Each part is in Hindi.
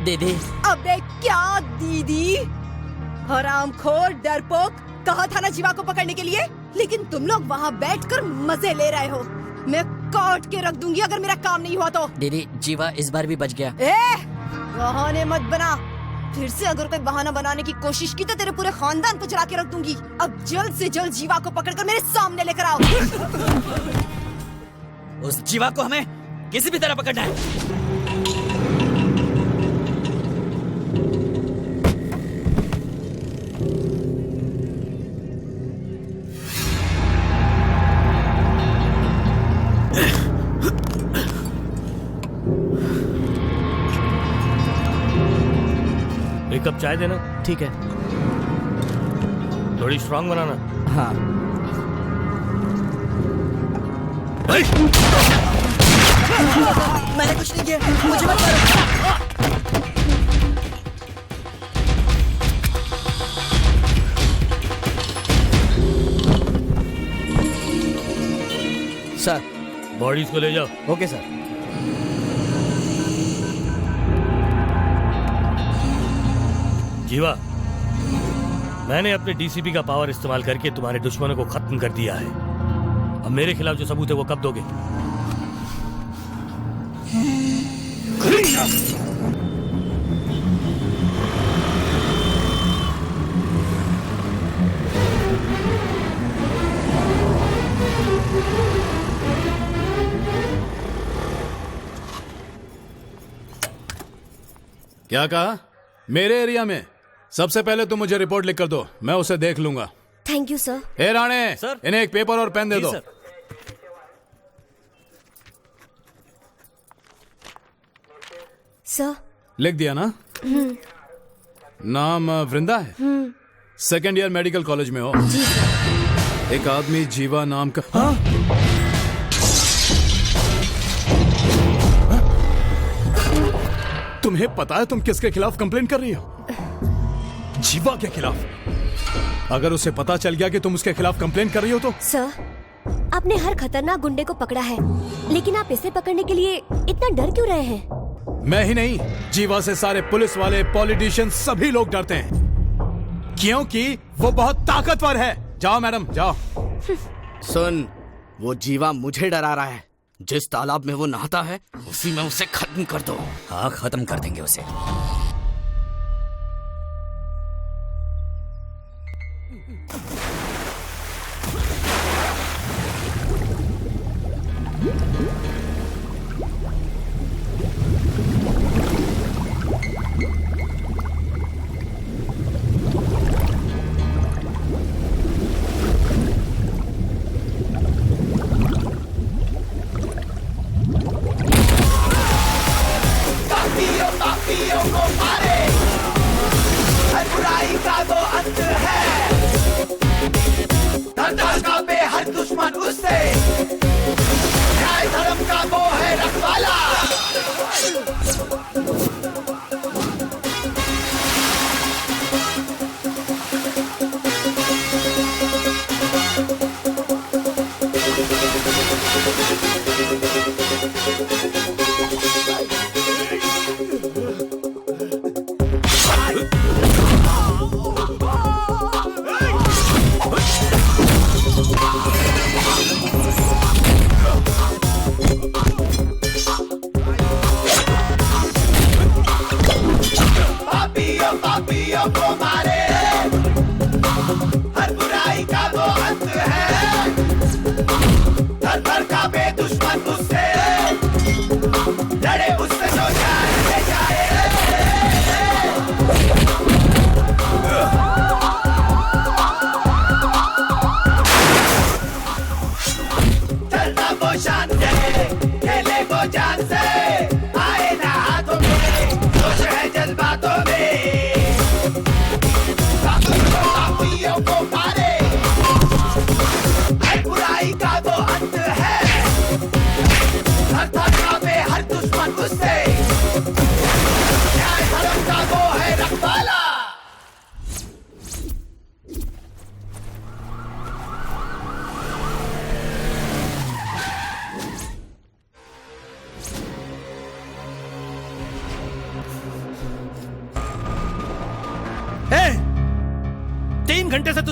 दीदी। अबे क्या दीदी? हरामखोर, डरपोक, कहा था ना जीवा को पकड़ने के लिए, लेकिन तुम लोग वहाँ बैठकर मजे ले रहे हो। मैं काट के रख दूंगी अगर मेरा काम नहीं हुआ तो। दीदी जीवा इस बार भी बच गया। बहाने मत बना, फिर से अगर कोई बहाना बनाने की कोशिश की तो तेरे पूरे खानदान को जला के रख दूंगी। अब जल्द से जल्द जीवा को पकड़कर मेरे सामने लेकर आओ। उस जीवा को हमें किसी भी तरह पकड़ना है। एक कप चाय देना। ठीक है। थोड़ी स्ट्रांग बनाना। हाँ। मैंने कुछ नहीं किया, मुझे मत मारो। सर। बॉडीज को ले जाओ। Okay sir. जीवा, मैंने अपने डीसीपी का पावर इस्तेमाल करके तुम्हारे दुश्मनों को खत्म कर दिया है। अब मेरे खिलाफ जो सबूत है वो कब दोगे? क्या कहा? मेरे एरिया में सबसे पहले तुम मुझे रिपोर्ट लिख कर दो, मैं उसे देख लूंगा। Thank you sir. A Rane, sir. इन्हें एक पेपर और पेन दे दो। सर। लिख दिया ना? नाम वृंदा है? सेकेंड ईयर मेडिकल कॉलेज में हो? जी सर। एक आदमी जीवा नाम का। हाँ? तुम्हें पता है तुम किसके खिलाफ कंप्लेंट कर रही हो? जीवा के खिलाफ। अगर उसे पता चल गया कि तुम उसके खिलाफ कंप्लेंट कर रही हो तो? सर, आपने हर खतरनाक गुंडे को पकड़ा है, लेकिन आप इसे पकड़ने के लिए इतना डर क्यों रहे हैं? मैं ही नहीं, जीवा से सारे पुलिस वाले, पॉलिटिशियन सभी लोग डरते हैं, क्योंकि वो बहुत ताकतवर है। जाओ मैडम, जाओ। सुन, वो जीवा मुझे डरा रहा है। जिस तालाब में वो नहाता है उसी में उसे खत्म कर दो। हाँ, खत्म कर देंगे उसे।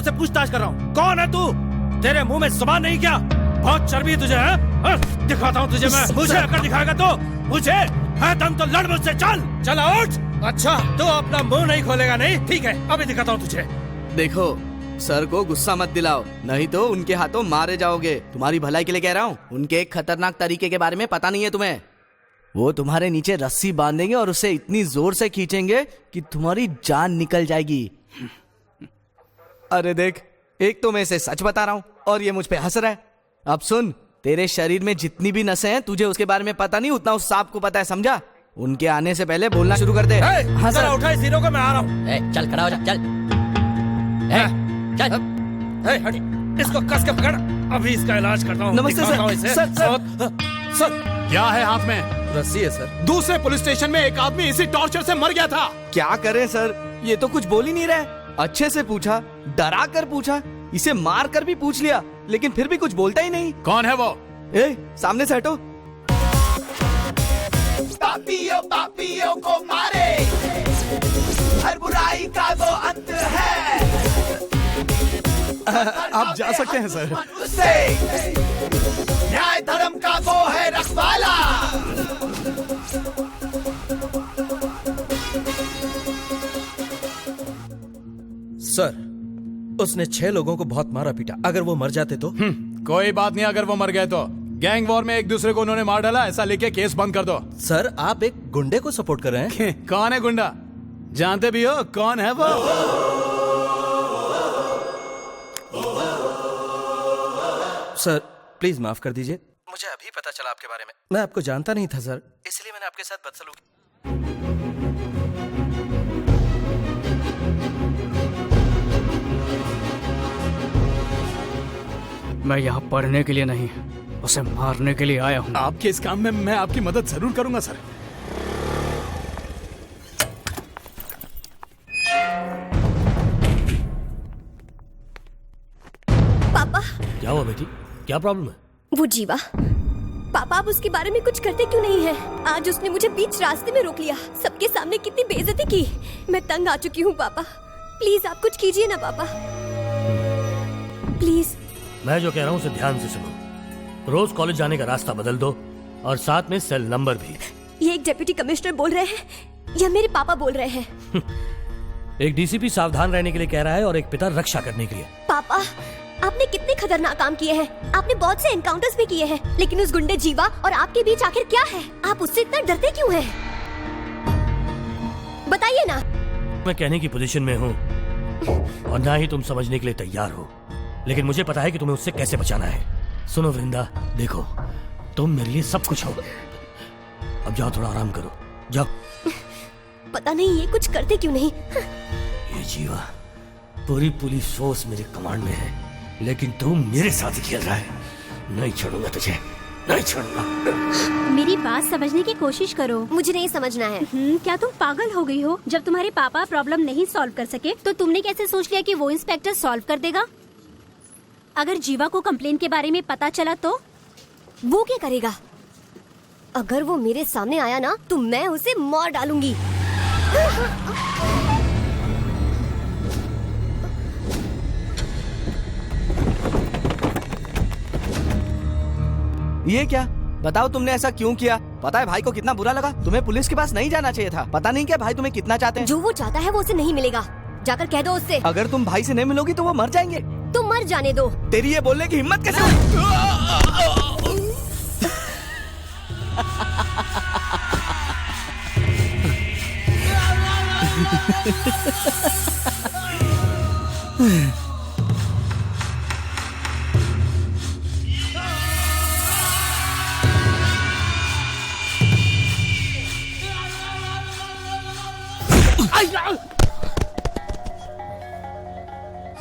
तुझसे पूछताछ कर रहा हूँ। कौन है तू? तेरे मुंह में जुबान नहीं क्या? बहुत चर्बी है तुझे, है? दिखाता हूँ तुझे मैं। मुझे अगर दिखाएगा तो मुझे है दम तो लड़ मुझसे। चल उठ। अच्छा तो अपना मुंह नहीं खोलेगा नहीं? ठीक है अभी दिखाता हूँ तुझे। देखो सर को गुस्सा मत दिलाओ, नहीं तो उनके हाथों मारे जाओगे। तुम्हारी भलाई के लिए कह रहा हूँ। उनके एक खतरनाक तरीके के बारे में पता नहीं है तुम्हें। वो तुम्हारे नीचे रस्सी बांधेंगे और उसे इतनी जोर से खींचेंगे कि तुम्हारी जान निकल जाएगी। अरे देख, एक तो मैं इसे सच बता रहा हूँ और ये मुझ पे हंस रहा है। अब सुन, तेरे शरीर में जितनी भी नसें हैं तुझे उसके बारे में पता नहीं, उतना उस सांप को पता है, समझा? उनके आने से पहले बोलना शुरू कर दे। हाँ सर, उठा इस हीरो को, मैं आ रहा हूँ। चल खड़ा हो जा, चल चल। हट, इसको कस के पकड़, अभी इसका इलाज करता हूँ। नमस्ते सर। सर क्या है हाथ में? रस्सी है सर। दूसरे पुलिस स्टेशन में एक आदमी इसी टॉर्चर से मर गया था। क्या करें सर, ये तो कुछ बोल ही नहीं रहा है। अच्छे से पूछा, डरा कर पूछा, इसे मार कर भी पूछ लिया, लेकिन फिर भी कुछ बोलता ही नहीं। कौन है वो? ए, सामने से हटो। पापियों को मारे, हर बुराई का वो अंत है। आप जा सकते हैं सर। उससे न्याय धर्म का वो है रखवाला। सर, उसने 6 लोगों को बहुत मारा पीटा। अगर वो मर जाते तो? कोई बात नहीं, अगर वो मर गए तो। गैंग वॉर में एक दूसरे को उन्होंने मार डाला, ऐसा लिख के केस बंद कर दो। सर, आप एक गुंडे को सपोर्ट कर रहे हैं। कौन है गुंडा? जानते भी हो कौन है वो? सर प्लीज माफ कर दीजिए, मुझे अभी पता चला आपके बारे में। मैं आपको जानता नहीं था सर, इसलिए मैंने आपके साथ बदसलूकी। मैं यहाँ पढ़ने के लिए नहीं, उसे मारने के लिए आया हूँ। आपके इस काम में मैं आपकी मदद जरूर करूंगा सर। पापा, क्या हुआ बेटी? क्या प्रॉब्लम है? वो जीवा, पापा आप उसके बारे में कुछ करते क्यों नहीं है? आज उसने मुझे बीच रास्ते में रोक लिया, सबके सामने कितनी बेइज्जती की। मैं तंग आ चुकी हूँ पापा, प्लीज आप कुछ कीजिए ना पापा, प्लीज। मैं जो कह रहा हूँ उसे ध्यान से सुनो। रोज कॉलेज जाने का रास्ता बदल दो और साथ में सेल नंबर भी। ये एक डिप्टी कमिश्नर बोल रहे हैं या मेरे पापा बोल रहे हैं? एक डीसीपी सावधान रहने के लिए कह रहा है और एक पिता रक्षा करने के लिए। पापा आपने कितने खतरनाक काम किए हैं, आपने बहुत से एनकाउंटर्स भी किए हैं, लेकिन उस गुंडे जीवा और आपके बीच आखिर क्या है? आप उससे इतना डरते क्यों हैं? बताइए ना। मैं कहने की पोजीशन में हूँ और ना ही तुम समझने के लिए तैयार हो, लेकिन मुझे पता है कि तुम्हें उससे कैसे बचाना है। सुनो वृंदा, देखो तुम मेरे लिए सब कुछ हो। अब जाओ, थोड़ा आराम करो, जाओ। पता नहीं ये कुछ करते क्यों नहीं। ये जीवा, पूरी पुलिस फोर्स मेरे कमांड में है, लेकिन तू मेरे साथ ही खेल रहा है। नहीं छोड़ूंगा तुझे, नहीं छोड़ूंगा। मेरी बात समझने की कोशिश करो। मुझे नहीं समझना है। क्या तुम पागल हो गई हो? जब तुम्हारे पापा प्रॉब्लम नहीं सॉल्व कर सके तो तुमने कैसे सोच लिया कि वो इंस्पेक्टर सॉल्व कर देगा? अगर जीवा को कंप्लेन के बारे में पता चला तो? वो क्या करेगा? अगर वो मेरे सामने आया ना तो मैं उसे मार डालूंगी। ये क्या? बताओ तुमने ऐसा क्यों किया? पता है भाई को कितना बुरा लगा? तुम्हें पुलिस के पास नहीं जाना चाहिए था। पता नहीं क्या भाई तुम्हें कितना चाहते हैं। जो वो चाहता है वो उसे नहीं मिलेगा, जाकर कह दो उससे। अगर तुम भाई से नहीं मिलोगी तो वो मर जाएंगे। तुम मर जाने दो। तेरी ये बोलने की हिम्मत कैसे हुई?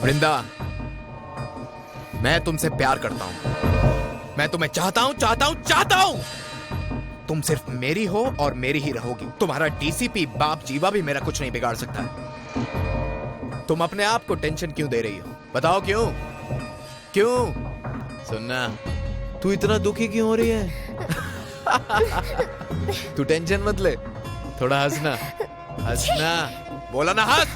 वृंदा, मैं तुमसे प्यार करता हूं। मैं तुम्हें चाहता हूं। तुम सिर्फ मेरी हो और मेरी ही रहोगी। तुम्हारा डीसीपी बाप जीवा भी मेरा कुछ नहीं बिगाड़ सकता। तुम अपने आप को टेंशन क्यों दे रही हो? बताओ क्यों? सुनना, तू इतना दुखी क्यों हो रही है? तू टेंशन मत ले, थोड़ा हंसना। बोला ना, हंस।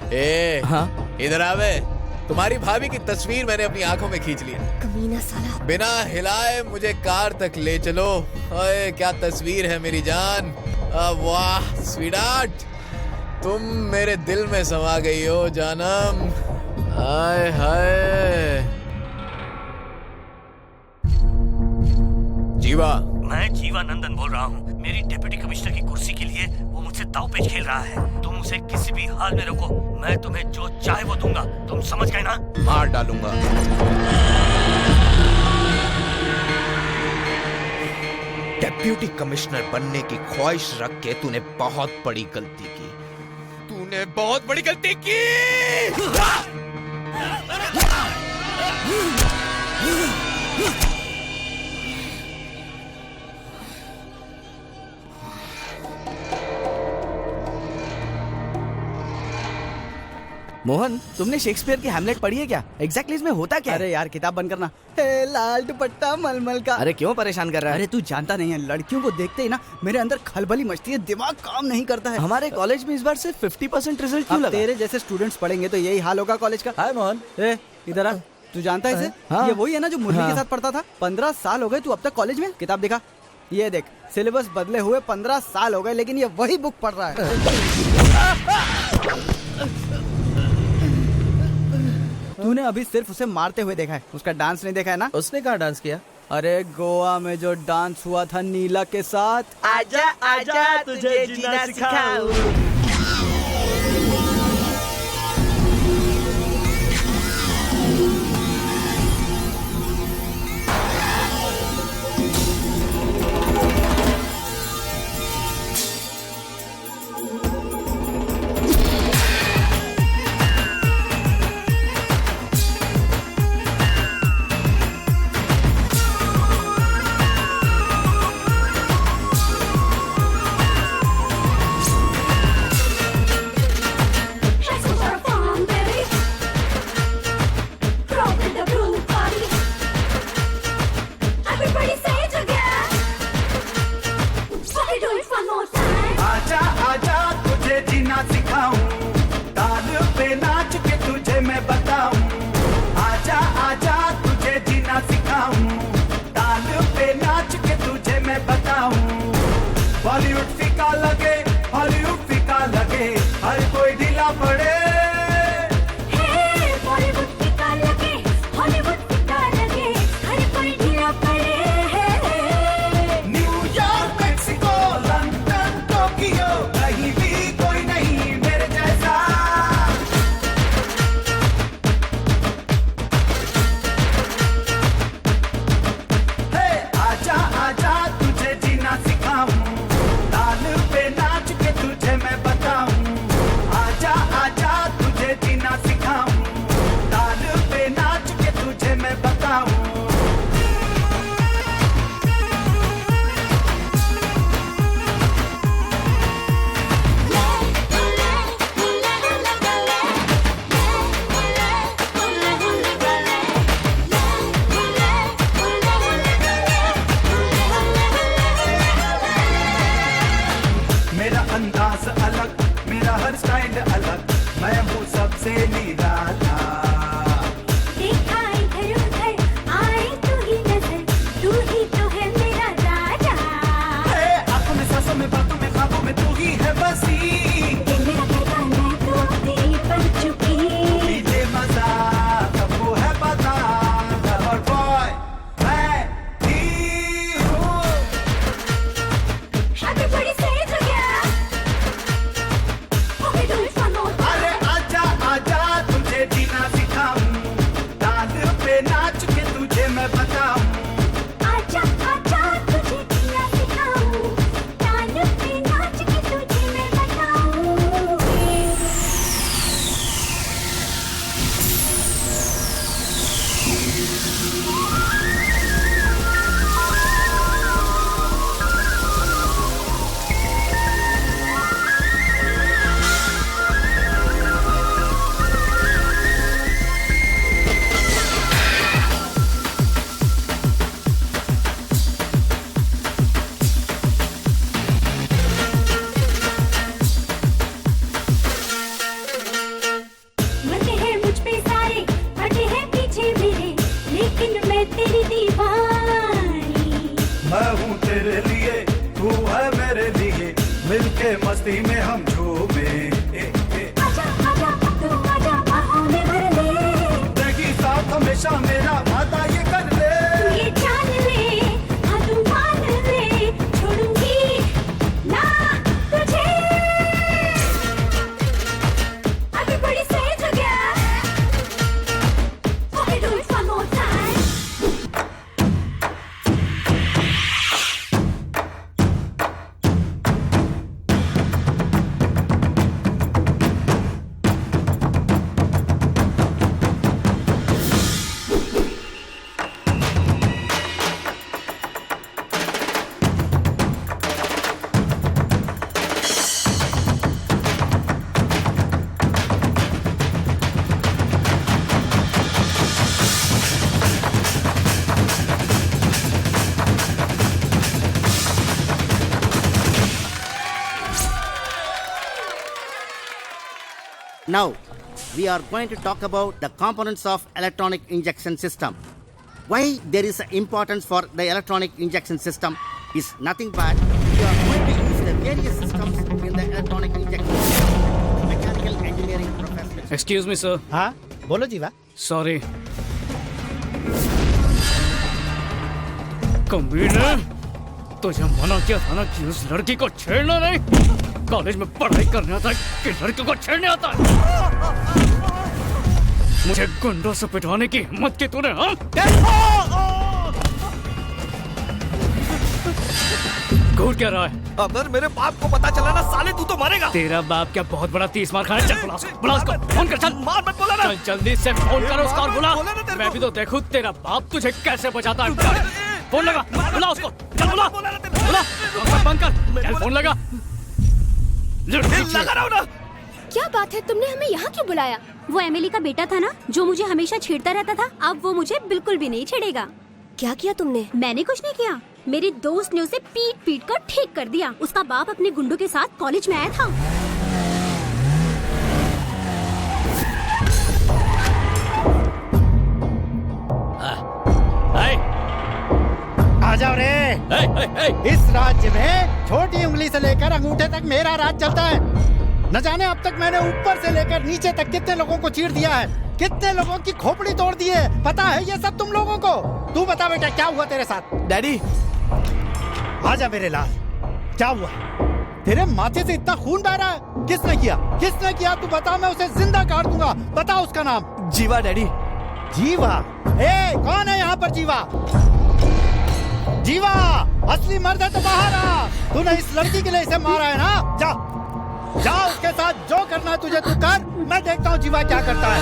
ए, हाँ? इधर आवे। तुम्हारी भाभी की तस्वीर मैंने अपनी आंखों में खींच ली है। कमीना साला। बिना हिलाए मुझे कार तक ले चलो। ओए क्या तस्वीर है मेरी जान। वाह स्वीटार्ट, तुम मेरे दिल में समा गई हो जानम। हाय हाय। जीवा, मैं जीवा नंदन बोल रहा हूँ। मेरी डिप्टी कमिश्नर की कुर्सी के लिए वो मुझसे दांवपेच खेल रहा है। तुम उसे किसी भी हाल में रोको, मैं तुम्हें जो चाहे वो दूंगा। तुम समझ गए ना? मार डालूंगा। डिप्टी कमिश्नर बनने की ख्वाहिश रख के तूने बहुत बड़ी गलती की। तूने बहुत बड़ी गलती की। मोहन, तुमने शेक्सपियर की हैमलेट पढ़ी है क्या? एग्जैक्टली इसमें होता क्या? अरे यार किताब बंद करना। लाल दुपट्टा मलमल का। अरे क्यों परेशान कर रहा है? अरे तू जानता नहीं है, लड़कियों को देखते ही ना मेरे अंदर खलबली मचती है, दिमाग काम नहीं करता है। हमारे कॉलेज में इस बार सिर्फ 50% रिजल्ट क्यों लगा? तेरे जैसे स्टूडेंट्स पढ़ेंगे तो यही हाल होगा कॉलेज का। हाय मोहन। इधर आ। तू जानता है इसे? हाँ। ये वही है ना जो मुरली हाँ। के साथ पढ़ता था। 15 साल हो गए तू अब तक कॉलेज में। किताब दिखा। ये देख, सिलेबस बदले हुए 15 साल हो गए, लेकिन ये वही बुक पढ़ रहा है। तूने अभी सिर्फ उसे मारते हुए देखा है, उसका डांस नहीं देखा है ना? उसने कहाँ डांस किया? अरे गोवा में जो डांस हुआ था नीला के साथ। आजा आजा तुझे जीना सिखाऊं। Now, we are going to talk about the components of electronic injection system. Why there is an importance for the electronic injection system is nothing but we are going to use the various systems in the electronic injection system. Mechanical engineering professionals. Excuse me sir. हाँ बोलो जीवा। सॉरी। कमीने, तुझे मना किया था ना कि उस लड़की को छेड़ना नहीं। कॉलेज में पढ़ाई करने आता है कि लड़की को छेड़ने आता है। मुझे गुंडों से पिटवाने की हिम्मत की तूने, हाँ? घूर क्या रहा है? अगर मेरे बाप को पता चला ना साले तू तो मरेगा। तेरा बाप क्या बहुत बड़ा 30 मार खाना? चल बुला उसको, फोन कर, चल मार मत बोला ना। चल जल्दी से फोन करो उसको और बुला। मैं भी तो देखूं तेरा बाप तुझे कैसे बचाता है। फोन लगा, बुला उसको, चल बुला बंद कर, चल फोन लगा। लगा रहा हूं ना। क्या बात है, तुमने हमें यहाँ क्यों बुलाया? वो एमिली का बेटा था ना जो मुझे हमेशा छेड़ता रहता था, अब वो मुझे बिल्कुल भी नहीं छेड़ेगा। क्या किया तुमने? मैंने कुछ नहीं किया, मेरी दोस्त ने उसे पीट पीट कर ठीक कर दिया। उसका बाप अपने गुंडों के साथ कॉलेज में आया था। आ जाओ रे। इस राज्य में छोटी उंगली से लेकर अंगूठे तक मेरा राज चलता है। न जाने अब तक मैंने ऊपर से लेकर नीचे तक कितने लोगों को चीर दिया है, कितने लोगों की खोपड़ी तोड़ दी है। पता है ये सब तुम लोगों को? तू बता बेटा क्या हुआ तेरे साथ? डैडी आजा मेरे लाल, क्या हुआ? तेरे माथे से इतना खून बह रहा है, किसने किया? किसने किया तू बता, मैं उसे जिंदा काट दूंगा। बता उसका नाम। जीवा डैडी। जीवा? ए कौन है यहाँ पर जीवा? जीवा असली मर्द है तो बाहर आ। तूने इस लड़की के लिए इसे मारा है ना? जा जा उसके साथ जो करना है तुझे तू कर, मैं देखता हूँ जीवा क्या करता है।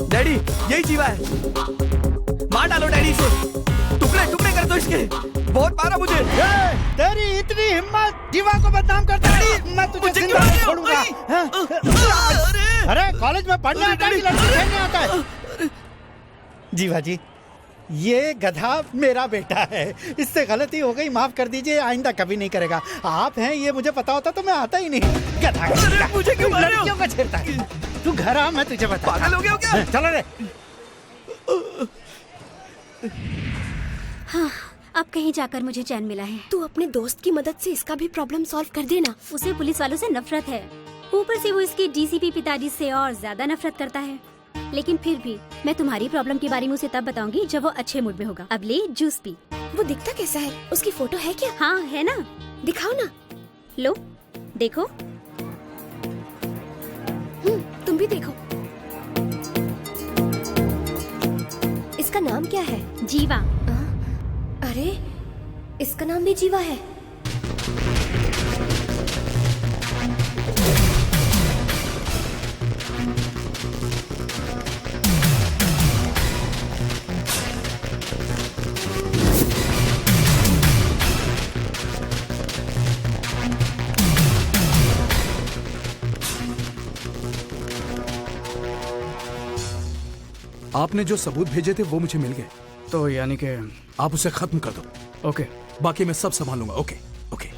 डैडी यही जीवा है, मार डालो डैडी इसे, टुकड़े टुकड़े कर दो इसके। बहुत मारा मुझे। तेरी इतनी हिम्मत जीवा को बदनाम करता है? मैं तुझे जिंदा नहीं छोड़ूंगा। अरे कॉलेज में पढ़ने आता है कि लड़की खेलने आता है? जीवा जी ये गधा मेरा बेटा है, इससे गलती हो गई, माफ कर दीजिए, आइंदा कभी नहीं करेगा। आप हैं ये मुझे पता होता तो मैं आता ही नहीं। गधा मुझे क्यों मार रहे हो? लड़कियों का छेड़ता है। तू घर आ, मैं तुझे बता। पागल हो गया हो क्या? चलो रे। हाँ, अब कहीं जाकर मुझे चैन मिला है। तू अपने दोस्त की मदद से इसका भी प्रॉब्लम सॉल्व कर देना। उसे पुलिस वालों से नफरत है, ऊपर से वो इसके डीसीपी पिताजी से और ज्यादा नफरत करता है। लेकिन फिर भी मैं तुम्हारी प्रॉब्लम के बारे में उसे तब बताऊंगी जब वो अच्छे मूड में होगा। अब ले जूस पी। वो दिखता कैसा है? उसकी फोटो है क्या? हाँ है ना, दिखाओ ना। लो देखो। तुम भी देखो। इसका नाम क्या है? जीवा। अरे इसका नाम भी जीवा है। आपने जो सबूत भेजे थे वो मुझे मिल गए, तो यानी कि आप उसे खत्म कर दो। ओके, बाकी मैं सब संभालूंगा। Okay okay.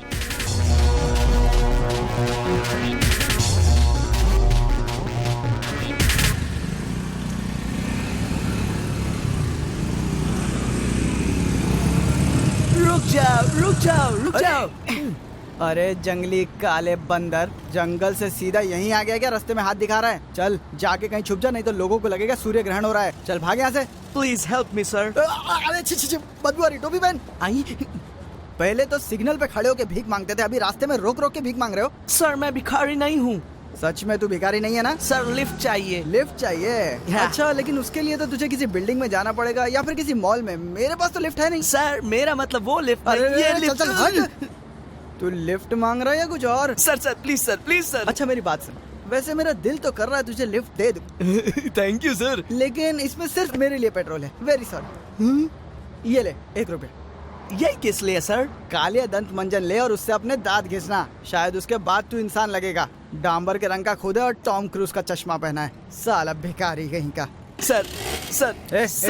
रुक जाओ। अरे जंगली काले बंदर, जंगल से सीधा यहीं आ गया क्या? रास्ते में हाथ दिखा रहा है। चल जाके कहीं छुप जा, नहीं तो लोगों को लगेगा सूर्य ग्रहण हो रहा है। चल भाग यहाँ से। Please help me sir. अरे बदबू आ रही, टोपी पहन। आई पहले तो सिग्नल पे खड़े होके भीख मांगते थे, अभी रास्ते में रोक रोक के भीख मांग रहे हो। सर मैं भिखारी नहीं हूँ। सच में तू भिखारी नहीं है ना? सर लिफ्ट चाहिए। लिफ्ट चाहिए? अच्छा, लेकिन उसके लिए तो तुझे किसी बिल्डिंग में जाना पड़ेगा या फिर किसी मॉल में। मेरे पास तो लिफ्ट है नहीं। सर मेरा मतलब वो लिफ्ट नहीं, ये लिफ्ट। चल, तू लिफ्ट मांग रहा है या कुछ और? Sir please sir. अच्छा मेरी बात सुन, वैसे मेरा दिल तो कर रहा है तुझे लिफ्ट दे दूं। Thank you sir. लेकिन इसमें सिर्फ मेरे लिए पेट्रोल है। Very sorry. ये ले 1 रुपए। ये किस लिए सर? काले दंत मंजन ले और उससे अपने दांत घिसना, शायद उसके बाद तू इंसान लगेगा। डांबर के रंग का खुद है और टॉम क्रूज का चश्मा पहना है। साला भिखारी कहीं का। सर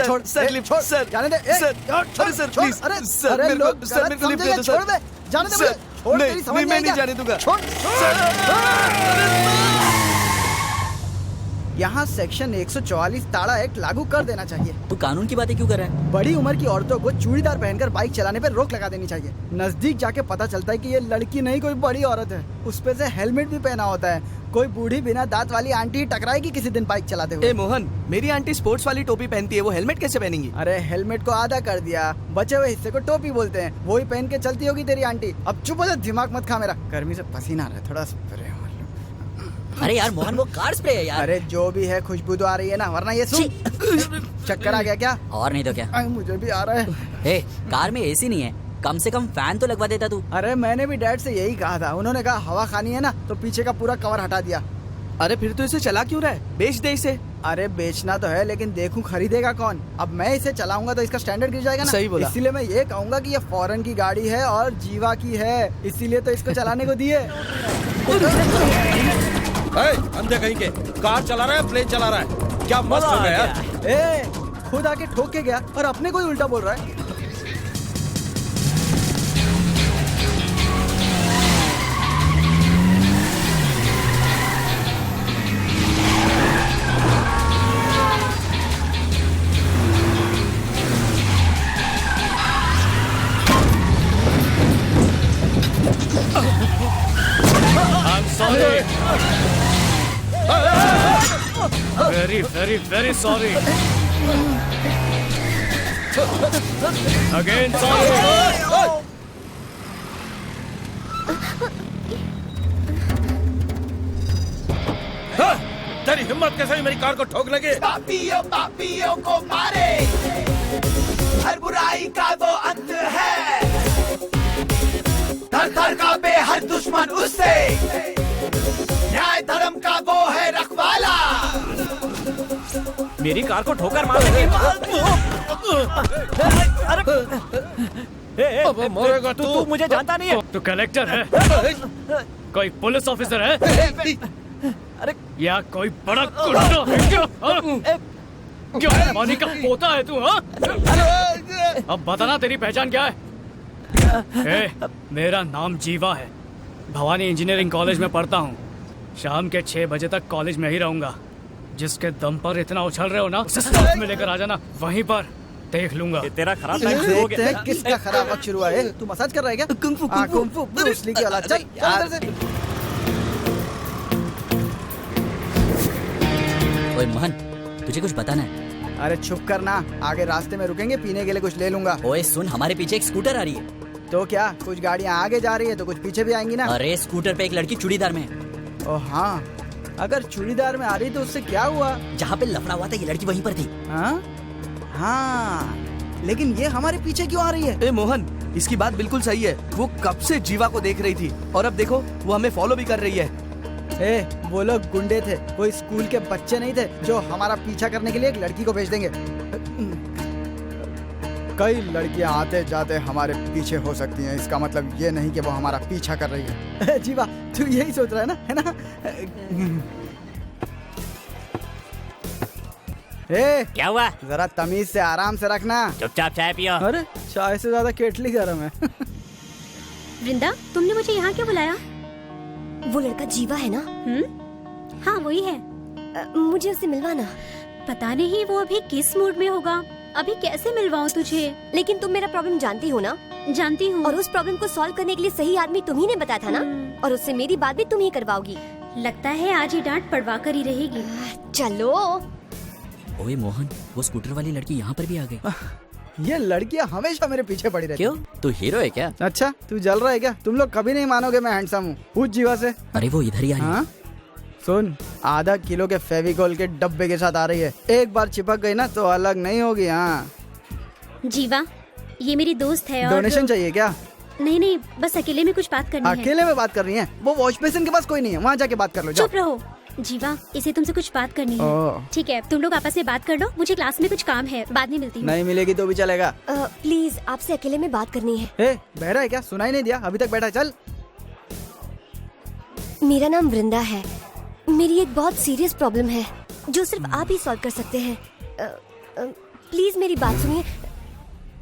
छोड़ सर लिफ्ट सर जाने दे। सर अरे सर प्लीज अरे सर मेरे को लिफ्ट दे दो छोड़ दे, जाने दे। छोड़, तेरी समझ नहीं मैं नहीं जाने दूंगा। छोड़। यहाँ सेक्शन 144 ताड़ा एक्ट लागू कर देना चाहिए। तू कानून की बातें क्यों कर रहा है? बड़ी उम्र की औरतों को चूड़ीदार पहनकर बाइक चलाने पर रोक लगा देनी चाहिए। नजदीक जाके पता चलता है कि ये लड़की नहीं कोई बड़ी औरत है। उस पे से हेलमेट भी पहना होता है। कोई बूढ़ी बिना दांत वाली आंटी टकराएगी किसी दिन बाइक चलाते हुए। ए मोहन, मेरी आंटी स्पोर्ट्स वाली टोपी पहनती है, वो हेलमेट कैसे पहनेंगी? अरे हेलमेट को आधा कर दिया, बचे हुए हिस्से को टोपी बोलते हैं। वही पहन के चलती होगी तेरी आंटी। अब चुप हो जा, दिमाग मत खा मेरा। गर्मी से पसीना आ रहा है, थोड़ा स्प्रे। अरे यार मोहन, वो कार स्प्रे है यार। अरे जो भी है, खुशबू तो आ रही है ना, वरना ये सुन। चक्कर आ गया क्या? और नहीं तो क्या। मुझे भी आ रहा है। कार में एसी नहीं है, कम से कम फैन तो लगवा देता तू। अरे मैंने भी डैड से यही कहा था, उन्होंने कहा हवा खानी है ना, तो पीछे का पूरा कवर हटा दिया। अरे फिर तो इसे चला क्यों रहा है? बेच दे इसे। अरे बेचना तो है, लेकिन देखूं खरीदेगा कौन। अब मैं इसे चलाऊंगा तो इसका स्टैंडर्ड गिर जाएगा ना। सही बोला। इसीलिए मैं ये कहूंगा कि ये फॉरेन की गाड़ी है और जीवा की है, इसीलिए तो इसको चलाने को दिए। अंधे कहीं के, कार चला रहा है, प्लेन चला रहा है, क्या मस्त हो गया यार। ए, खुद आके ठोक के गया और अपने को ही उल्टा बोल रहा है। I'm sorry. Very, very, very sorry. Again sorry. तेरी हिम्मत कैसे हुई मेरी कार को ठोक लगे? पापियों को मारे, हर बुराई का वो अंत है। थर थर कांपे हर दुश्मन उससे, न्याय धर्म का वो है रखवाला। मेरी कार को ठोकर मार लगे। अरे मरेगा तू मुझे जानता नहीं है। तू कलेक्टर है, कोई पुलिस ऑफिसर है, अरे या कोई बड़ा गुंडा है क्या? क्या पानी का पोता है तू? हाँ, अब बताना तेरी पहचान क्या है? मेरा नाम जीवा है, भवानी इंजीनियरिंग कॉलेज में पढ़ता हूँ। शाम के 6 बजे तक कॉलेज में ही रहूंगा। जिसके दम पर इतना उछल रहे हो ना, उसे साथ में लेकर आ जाना, वहीं पर देख लूंगा। तेरा खराब टाइम शुरू हो गया। किसका खराब वक्त शुरू है? तू मसाज कर रहा है क्या? कुंफू ब्रूस ली की औलाद। चल इधर से। ओए मोहन, तुझे कुछ बताना है? अरे चुप करना, आगे रास्ते में रुकेंगे, पीने के लिए कुछ ले लूंगा। ओए सुन, हमारे पीछे एक स्कूटर आ रही है। तो क्या, कुछ गाड़ियाँ आगे जा रही है तो कुछ पीछे भी आएंगी ना। अरे स्कूटर पे एक लड़की चूड़ीदार में है। ओ हाँ, अगर चूड़ीदार में आ रही तो उससे क्या हुआ? जहाँ पे लफड़ा हुआ था ये लड़की वहीं पर थी। हाँ, लेकिन ये हमारे पीछे क्यों आ रही है? ए मोहन, इसकी बात बिल्कुल सही है। वो कब से जीवा को देख रही थी और अब देखो वो हमें फॉलो भी कर रही है। वो लोग गुंडे थे, कोई स्कूल के बच्चे नहीं थे जो हमारा पीछा करने के लिए एक लड़की को भेज देंगे। कई लड़कियां आते जाते हमारे पीछे हो सकती हैं, इसका मतलब ये नहीं कि वो हमारा पीछा कर रही है। जीवा, तू यही सोच रहा है ना, है ना? क्या हुआ? जरा तमीज से आराम से रखना। चुपचाप चाय पियो। अरे चाय से ज्यादा केटली गर्म है। वृंदा, तुमने मुझे यहाँ क्यों बुलाया? वो लड़का जीवा है ना? हाँ वही है। मुझे उससे मिलवाना। पता नहीं वो अभी किस मूड में होगा। अभी कैसे मिलवाऊं तुझे? लेकिन तुम मेरा प्रॉब्लम जानती हो ना? जानती हूँ। और उस प्रॉब्लम को सॉल्व करने के लिए सही आदमी तुम ही ने बताया था ना? और उससे मेरी बात भी तुम ही करवाओगी। लगता है आज ही डांट पड़वा कर ही रहेगी। चलो। ओए मोहन, वो स्कूटर वाली लड़की यहाँ पर भी आ गई। ये लड़कियाँ हमेशा मेरे पीछे पड़ी रहती। क्यों, तू हीरो है क्या? अच्छा, तू जल रहा है क्या? तुम लोग कभी नहीं मानोगे मैं हैंडसम हूँ। पूछ जीवा से। अरे वो इधर ही आ रही है। सुन, आधा किलो के फेविकोल के डब्बे के साथ आ रही है। एक बार चिपक गई ना तो अलग नहीं होगी। हाँ जीवा, ये मेरी दोस्त है। डोनेशन चाहिए क्या? नहीं, बस अकेले में कुछ बात करनी है। अकेले में बात कर रही है? वो वॉश बेसिन के पास कोई नहीं है, वहाँ जाके बात कर लो। चुप रहो। जीवा, इसे तुमसे कुछ बात करनी ओह। है। ठीक है, तुम लोग आपस में बात कर लो, मुझे क्लास में कुछ काम है, बाद में मिलती हूँ। नहीं मिलेगी तो भी चलेगा। प्लीज आपसे अकेले में बात करनी है। ए, बहरा है क्या? सुनाई नहीं दिया? अभी तक बैठा, चल। मेरा नाम वृंदा है। मेरी एक बहुत सीरियस प्रॉब्लम है जो सिर्फ आप ही सॉल्व कर सकते हैं। प्लीज मेरी बात सुनिए।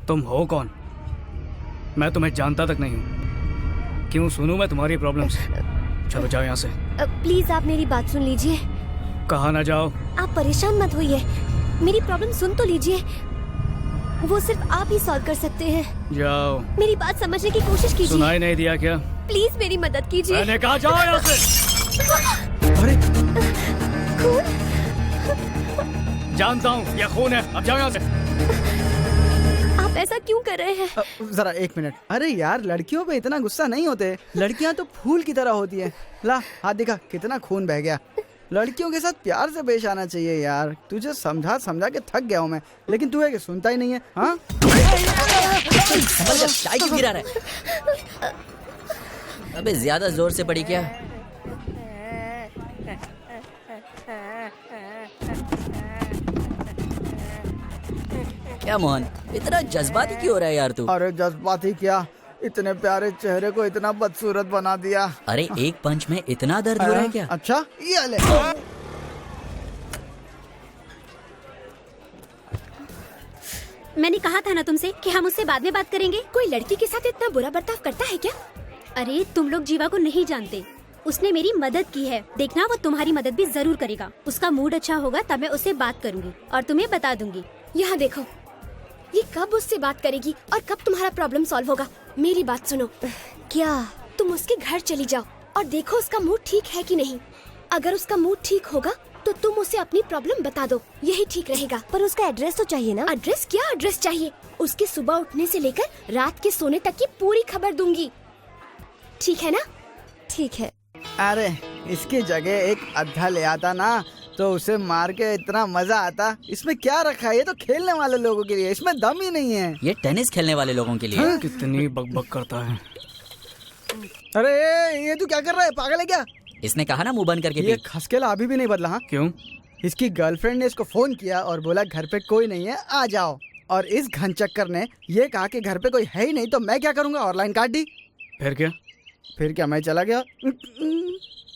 तुम हो कौन? मैं तुम्हें जानता तक नहीं हूँ। क्यों सुनूं मैं तुम्हारी प्रॉब्लम्स? चलो जाओ यहाँ से। प्लीज आप मेरी बात सुन लीजिए। कहाँ ना जाओ। आप परेशान मत होइए, मेरी प्रॉब्लम सुन तो लीजिए। वो सिर्फ आप ही सॉल्व कर सकते हैं। जाओ। मेरी बात समझने की कोशिश कीजिए। सुनाई नहीं दिया क्या? प्लीज मेरी मदद कीजिए। मैंने कहा जाओ यहाँ से। अरे खून? जानता हूँ यह खून है, अब जाओ यहाँ से। आप ऐसा क्यों कर रहे हैं? जरा एक मिनट। अरे यार, लड़कियों पे इतना गुस्सा नहीं होते। लड़कियां तो फूल की तरह होती हैं। ला हाथ दिखा, कितना खून बह गया। लड़कियों के साथ प्यार से पेश आना चाहिए यार। तुझे समझा समझा के थक गया हूँ मैं, लेकिन तू है कि सुनता ही नहीं है। हाँ चाय क्यों गिरा रहा है? अबे ज्यादा जोर से पड़ी क्या? क्या मोहन, इतना जज्बाती क्यों हो रहा है यार तू? अरे जज्बाती क्या, इतने प्यारे चेहरे को इतना बदसूरत बना दिया। अरे एक पंच में इतना दर्द हो रहा है क्या? अच्छा ये ले। मैंने कहा था ना तुमसे कि हम उससे बाद में बात करेंगे। कोई लड़की के साथ इतना बुरा बर्ताव करता है क्या? अरे तुम लोग जीवा को नहीं जानते, उसने मेरी मदद की है। देखना वो तुम्हारी मदद भी जरूर करेगा। उसका मूड अच्छा होगा तब मैं उससे बात करूंगी और तुम्हें बता दूंगी। यहाँ देखो, ये कब उससे बात करेगी और कब तुम्हारा प्रॉब्लम सॉल्व होगा? मेरी बात सुनो। क्या तुम उसके घर चली जाओ और देखो उसका मूड ठीक है कि नहीं। अगर उसका मूड ठीक होगा तो तुम उसे अपनी प्रॉब्लम बता दो, यही ठीक रहेगा। पर उसका एड्रेस तो चाहिए ना? एड्रेस क्या एड्रेस चाहिए? उसके सुबह उठने से लेकर रात के सोने तक की पूरी खबर दूंगी, ठीक है ना? ठीक है। अरे इसकी जगह एक अद्धा ले आता ना तो उसे मार के इतना मजा आता। इसमें क्या रखा है? ये तो खेलने वाले लोगों के लिए, इसमें दम ही नहीं है। ये टेनिस खेलने वाले लोगों के लिए। हाँ? कितनी बकबक करता है। अरे ये तू क्या कर रहा है? पागल है क्या? इसने कहा ना मुंह बंद करके ये खसकेला अभी भी नहीं बदला। हाँ क्यों? इसकी गर्लफ्रेंड ने इसको फोन किया और बोला घर पे कोई नहीं है, आ जाओ। और इस घनचक्कर ने ये कहा कि घर पे कोई है ही नहीं, तो मैं क्या करूँगा? और लाइन काट दी। फिर क्या? फिर क्या, मैं चला गया।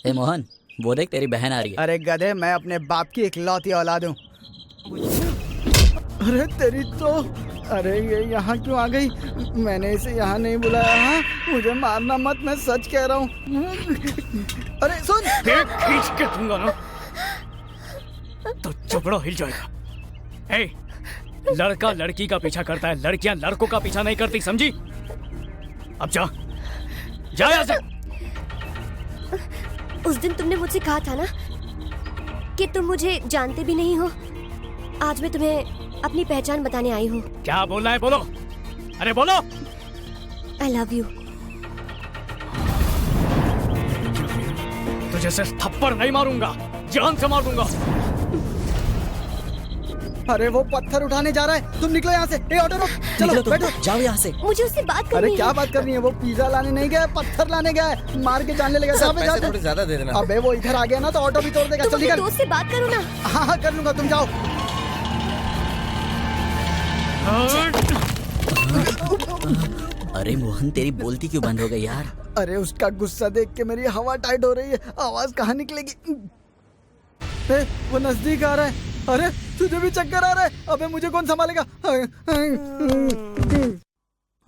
ए मोहन, वो देख तेरी बहन आ रही है। अरे गधे, मैं अपने बाप की इकलौती औलाद हूँ। अरे तेरी तो, अरे ये यहाँ क्यों आ गई? मैंने इसे यहाँ नहीं बुलाया। हाँ? मुझे मारना मत, मैं सच कह रहा हूँ। अरे सुन, खींच के दूंगा ना तो जबड़ा हिल जाएगा। ए, लड़का लड़की का पीछा करता है, लड़कियां लड़कों का पीछा नहीं करती, समझी? अब जा यहाँ से। उस दिन तुमने मुझसे कहा था ना कि तुम मुझे जानते भी नहीं हो। आज मैं तुम्हें अपनी पहचान बताने आई हूँ। क्या बोलना है? बोलो। अरे बोलो। I love you। तुझे सिर्फ थप्पड़ नहीं मारूंगा, जान से मार दूंगा। अरे वो पत्थर उठाने जा रहा है, तुम निकलो यहाँ से। ए ऑटो रोक, चलो बैठो, जाओ यहाँ से। मुझे उससे बात करनी है। अरे क्या बात करनी है? वो पिज्जा लाने नहीं गया, पत्थर लाने गया है। मार के जानने लगा। थोड़ी ज्यादा दे देना। अबे वो इधर आ गया ना तो ऑटो भी तोड़ देगा। तुम चल अपने निकल। दोस्त से बात करो ना। हाँ हाँ कर लूंगा, तुम जाओ। अरे मोहन, तेरी बोलती क्यों बंद हो गई यार? अरे उसका गुस्सा देख के मेरी हवा टाइट हो रही है, आवाज कहाँ निकलेगी? वो नजदीक आ रहा है। अरे तुझे भी चक्कर आ रहा है? अबे मुझे कौन संभालेगा?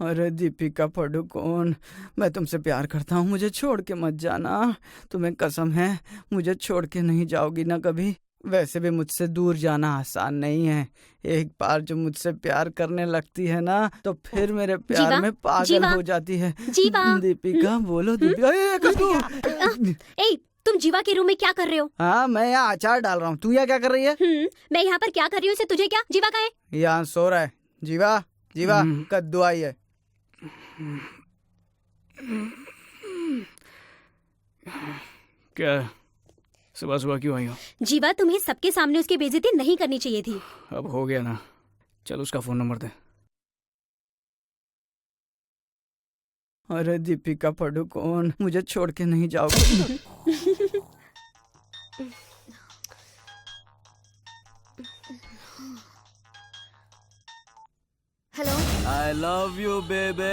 अरे दीपिका पादुकोण, मैं तुमसे प्यार करता हूँ, मुझे छोड़ के मत जाना। तुम्हें कसम है, मुझे छोड़ के नहीं जाओगी ना कभी। वैसे भी मुझसे दूर जाना आसान नहीं है। एक बार जो मुझसे प्यार करने लगती है ना तो फिर मेरे प्यार में पागल हो जाती है। दीपिका बोलो दीपिका। तुम जीवा के रूम में क्या कर रहे हो? हाँ मैं यहाँ अचार डाल रहा हूँ। तू यहाँ क्या कर रही है? मैं यहाँ पर क्या कर रही हूँ तुझे क्या? जीवा कहाँ है? यहाँ सो रहा है। जीवा जीवा कद्दू आई है। क्या सुबह सुबह क्यों आई हो? जीवा, तुम्हें सबके सामने उसकी बेइज्जती नहीं करनी चाहिए थी। अब हो गया ना, चल उसका फोन नंबर दे। अरे दीपिका पादुकोण, मुझे छोड़ के नहीं जाओगे? हेलो। आई लव यू बेबे।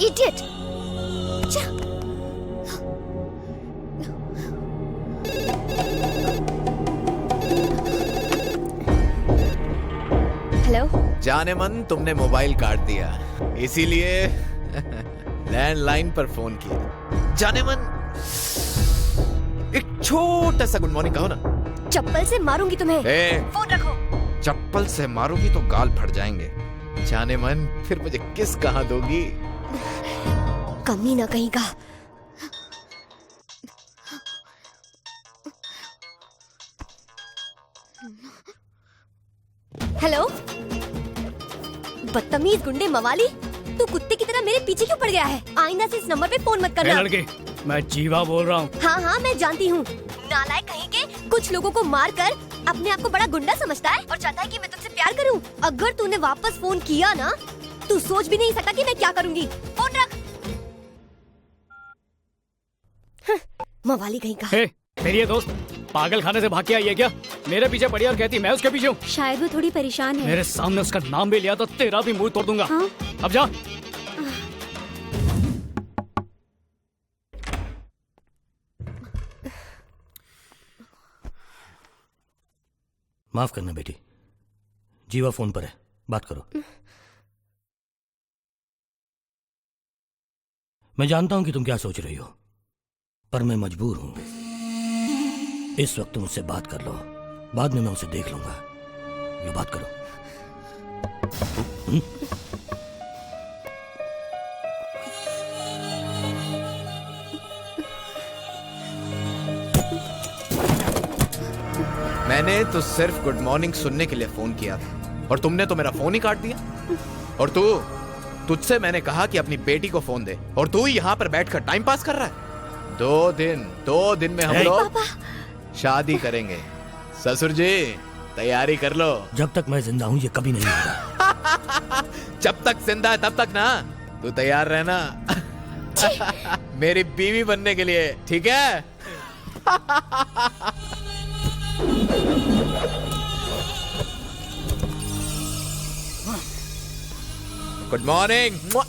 इडियट। हेलो। जाने मन तुमने मोबाइल काट दिया, इसीलिए लैंडलाइन पर फोन किया। जाने मन एक छोटा सा गुड मॉर्निंग कहो ना। चप्पल से मारूंगी तुम्हें। फोन रखो। चप्पल से मारूंगी तो गाल फट जाएंगे। जाने मन फिर मुझे किस कहाँ दोगी? कमी ना कहीं का। हेलो। बदतमीज गुंडे मवाली, तू कुत्ते की तरह मेरे पीछे क्यों पड़ गया है? आइंदा से इस नंबर पे फोन मत करना। लड़के, मैं जीवा बोल रहा हूँ। हाँ हाँ मैं जानती हूँ। नालायक कहीं के कुछ लोगों को मार कर अपने आप को बड़ा गुंडा समझता है और चाहता है कि मैं तुझसे प्यार करूँ। अगर तूने वापस फोन किया ना, तू सोच भी नहीं सकता कि मैं क्या करूँगी। फोन रख। मवाली कहीं का। मेरी ये दोस्त पागल खाने से भाग के आई है क्या? मेरे पीछे पड़ी और कहती मैं उसके पीछे हूँ। शायद वो थोड़ी परेशान है। मेरे सामने उसका नाम भी लिया तो तेरा भी मुंह तोड़ दूंगा। हाँ? अब जा। माफ करना बेटी, जीवा फोन पर है, बात करो। मैं जानता हूं कि तुम क्या सोच रही हो, पर मैं मजबूर हूं। इस वक्त तुम उससे बात कर लो, बाद में मैं उसे देख लूंगा। ये बात करो। मैंने तो सिर्फ गुड मॉर्निंग सुनने के लिए फोन किया था और तुमने तो मेरा फोन ही काट दिया। और तुझसे मैंने कहा कि अपनी बेटी को फोन दे और तू यहाँ पर बैठकर टाइम पास कर रहा है। 2 दिन में हम लोग शादी करेंगे। ससुर जी तैयारी कर लो। जब तक मैं जिंदा हूँ ये कभी नहीं होगा। जब तक जिंदा है तब तक ना तू तैयार रहना मेरी बीवी बनने के लिए, ठीक है? Good morning.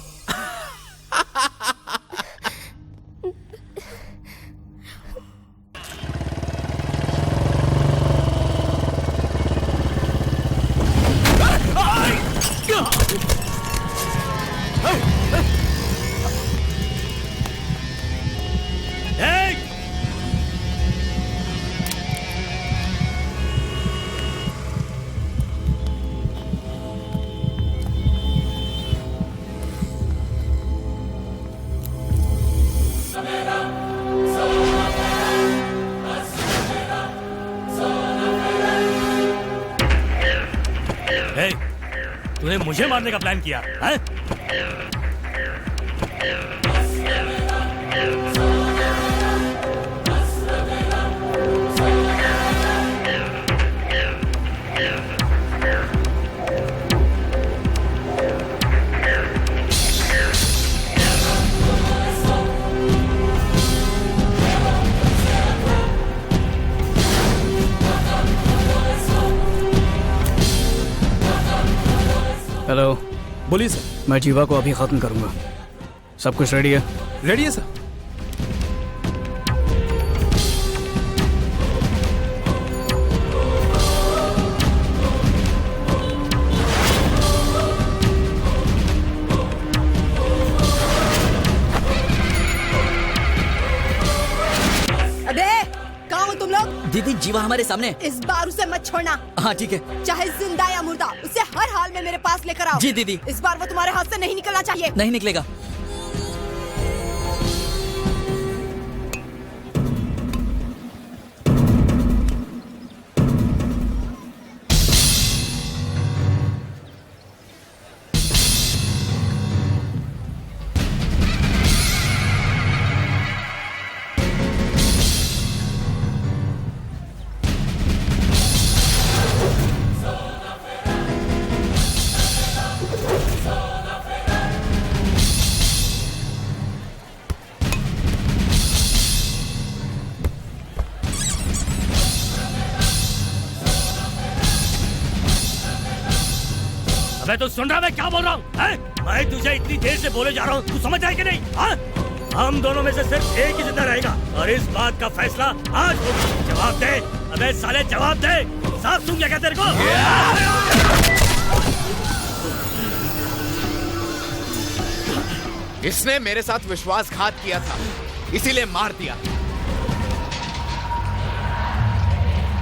तूने मुझे मारने का प्लान किया है? हेलो। बोलिए सर। मैं जीवा को अभी खत्म करूंगा। सब कुछ रेडी है? रेडी है सर। अबे कहाँ हो तुम लोग? दीदी जीवा हमारे सामने। इस बार उसे मत छोड़ना। हाँ ठीक है। चाहे जिंदा या मुर्दा, उसे हर हाल में मेरे पास लेकर आओ। जी दीदी। इस बार वो तुम्हारे हाथ से नहीं निकलना चाहिए। नहीं निकलेगा। अबे तू सुन रहा मैं क्या बोल रहा हूँ? मैं तुझे इतनी देर से बोले जा रहा हूँ, तू समझ जाए कि नहीं? हाँ? हम दोनों में से सिर्फ एक ही जिंदा रहेगा और इस बात का फैसला आज होगा। जवाब दे, अबे साले जवाब दे। साफ सुन क्या तेरे को? इसने मेरे साथ विश्वासघात किया था, इसीलिए मार दिया।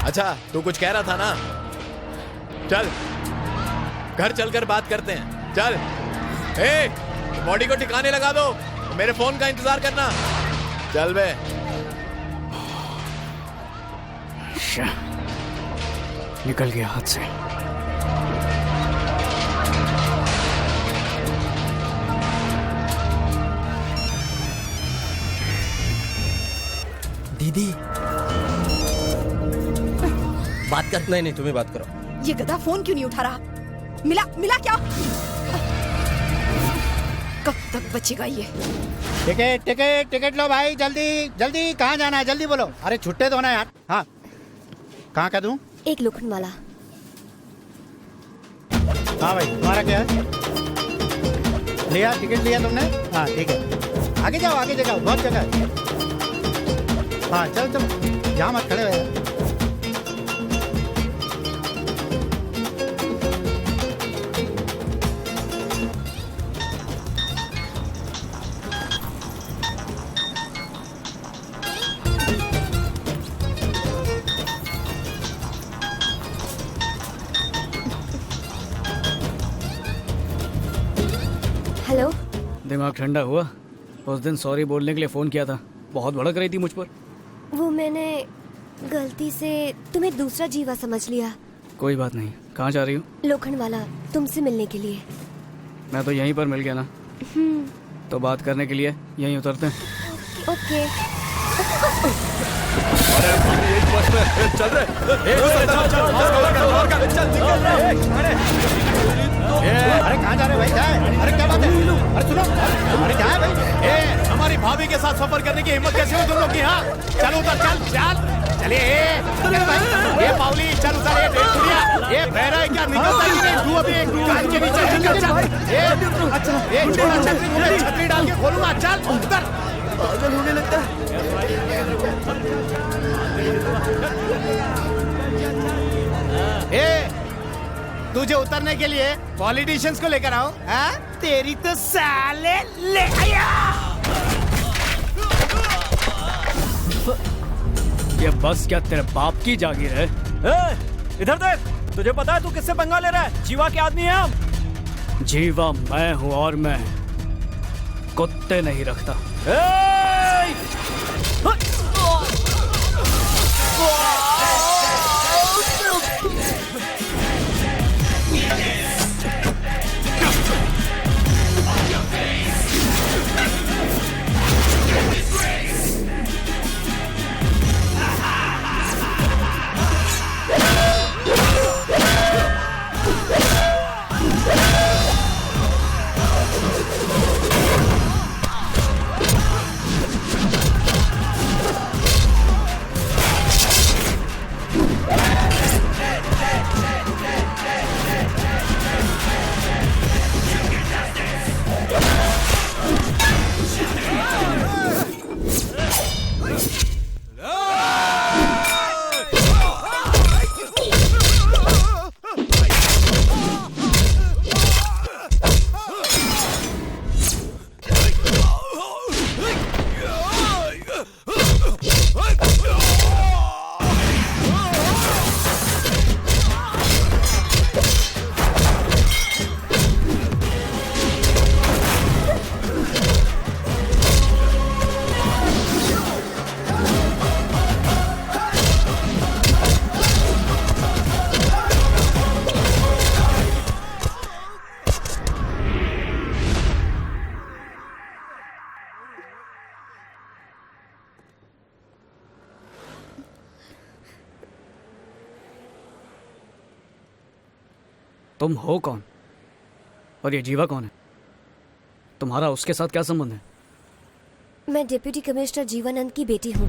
अच्छा, तू कुछ कह रहा था ना? चल घर चलकर बात करते हैं। चल, ए, बॉडी को ठिकाने लगा दो, मेरे फोन का इंतजार करना। चल बे। निकल गया हाथ से। दीदी बात कर। नहीं तुम्हें बात करो। ये गधा फोन क्यों नहीं उठा रहा? मिला क्या? कब तक बचेगा ये? टिकट लो भाई, जल्दी। कहाँ जाना है? जल्दी बोलो। अरे छुट्टे दो ना यार। हाँ, कहाँ का दूं? एक लोखंड वाला। हाँ भाई, तुम्हारा क्या है? लिया टिकट लिया तुमने? हाँ ठीक है, आगे जाओ, बहुत जगह है। हाँ चलो, यहाँ मत खड़े हो यार। हेलो। दिमाग ठंडा हुआ? उस दिन सॉरी बोलने के लिए फोन किया था, बहुत भड़क रही थी मुझ पर। वो मैंने गलती से तुम्हें दूसरा जीवा समझ लिया। कोई बात नहीं। कहाँ जा रही हूँ? लोखंड वाला, तुमसे मिलने के लिए। मैं तो यहीं पर मिल गया ना। तो बात करने के लिए यहीं उतरते हैं। ओके। चल रहे। अरे कहाँ जा रहे भाई? अरे क्या बात है? अरे सुनो, अरे क्या है भाई? हमारी भाभी के साथ सफर करने की हिम्मत कैसे हुई तुम लोग की? हाँ चलो उधर, चल चलिए। ये पाउली चल उधर। ये बहरा है क्या? निकलता ही नहीं तू अभी। कान के नीचे चल। अच्छा ये छोटा छतरी, मुझे छतरी डाल के खोलूंगा। चल उधर। पागल होने लगता है। तुझे उतरने के लिए पॉलिटिशियंस को लेकर आओ? हाँ तेरी तो साले ले आया। ये बस क्या तेरे बाप की जागीर है? इधर देख, तुझे पता है तू किससे पंगा ले रहा है? जीवा के आदमी है हम। जीवा मैं हूँ और मैं कुत्ते नहीं रखता। तुम हो कौन और ये जीवा कौन है? तुम्हारा उसके साथ क्या संबंध है? मैं डिप्टी कमिश्नर जीवानंद की बेटी हूँ।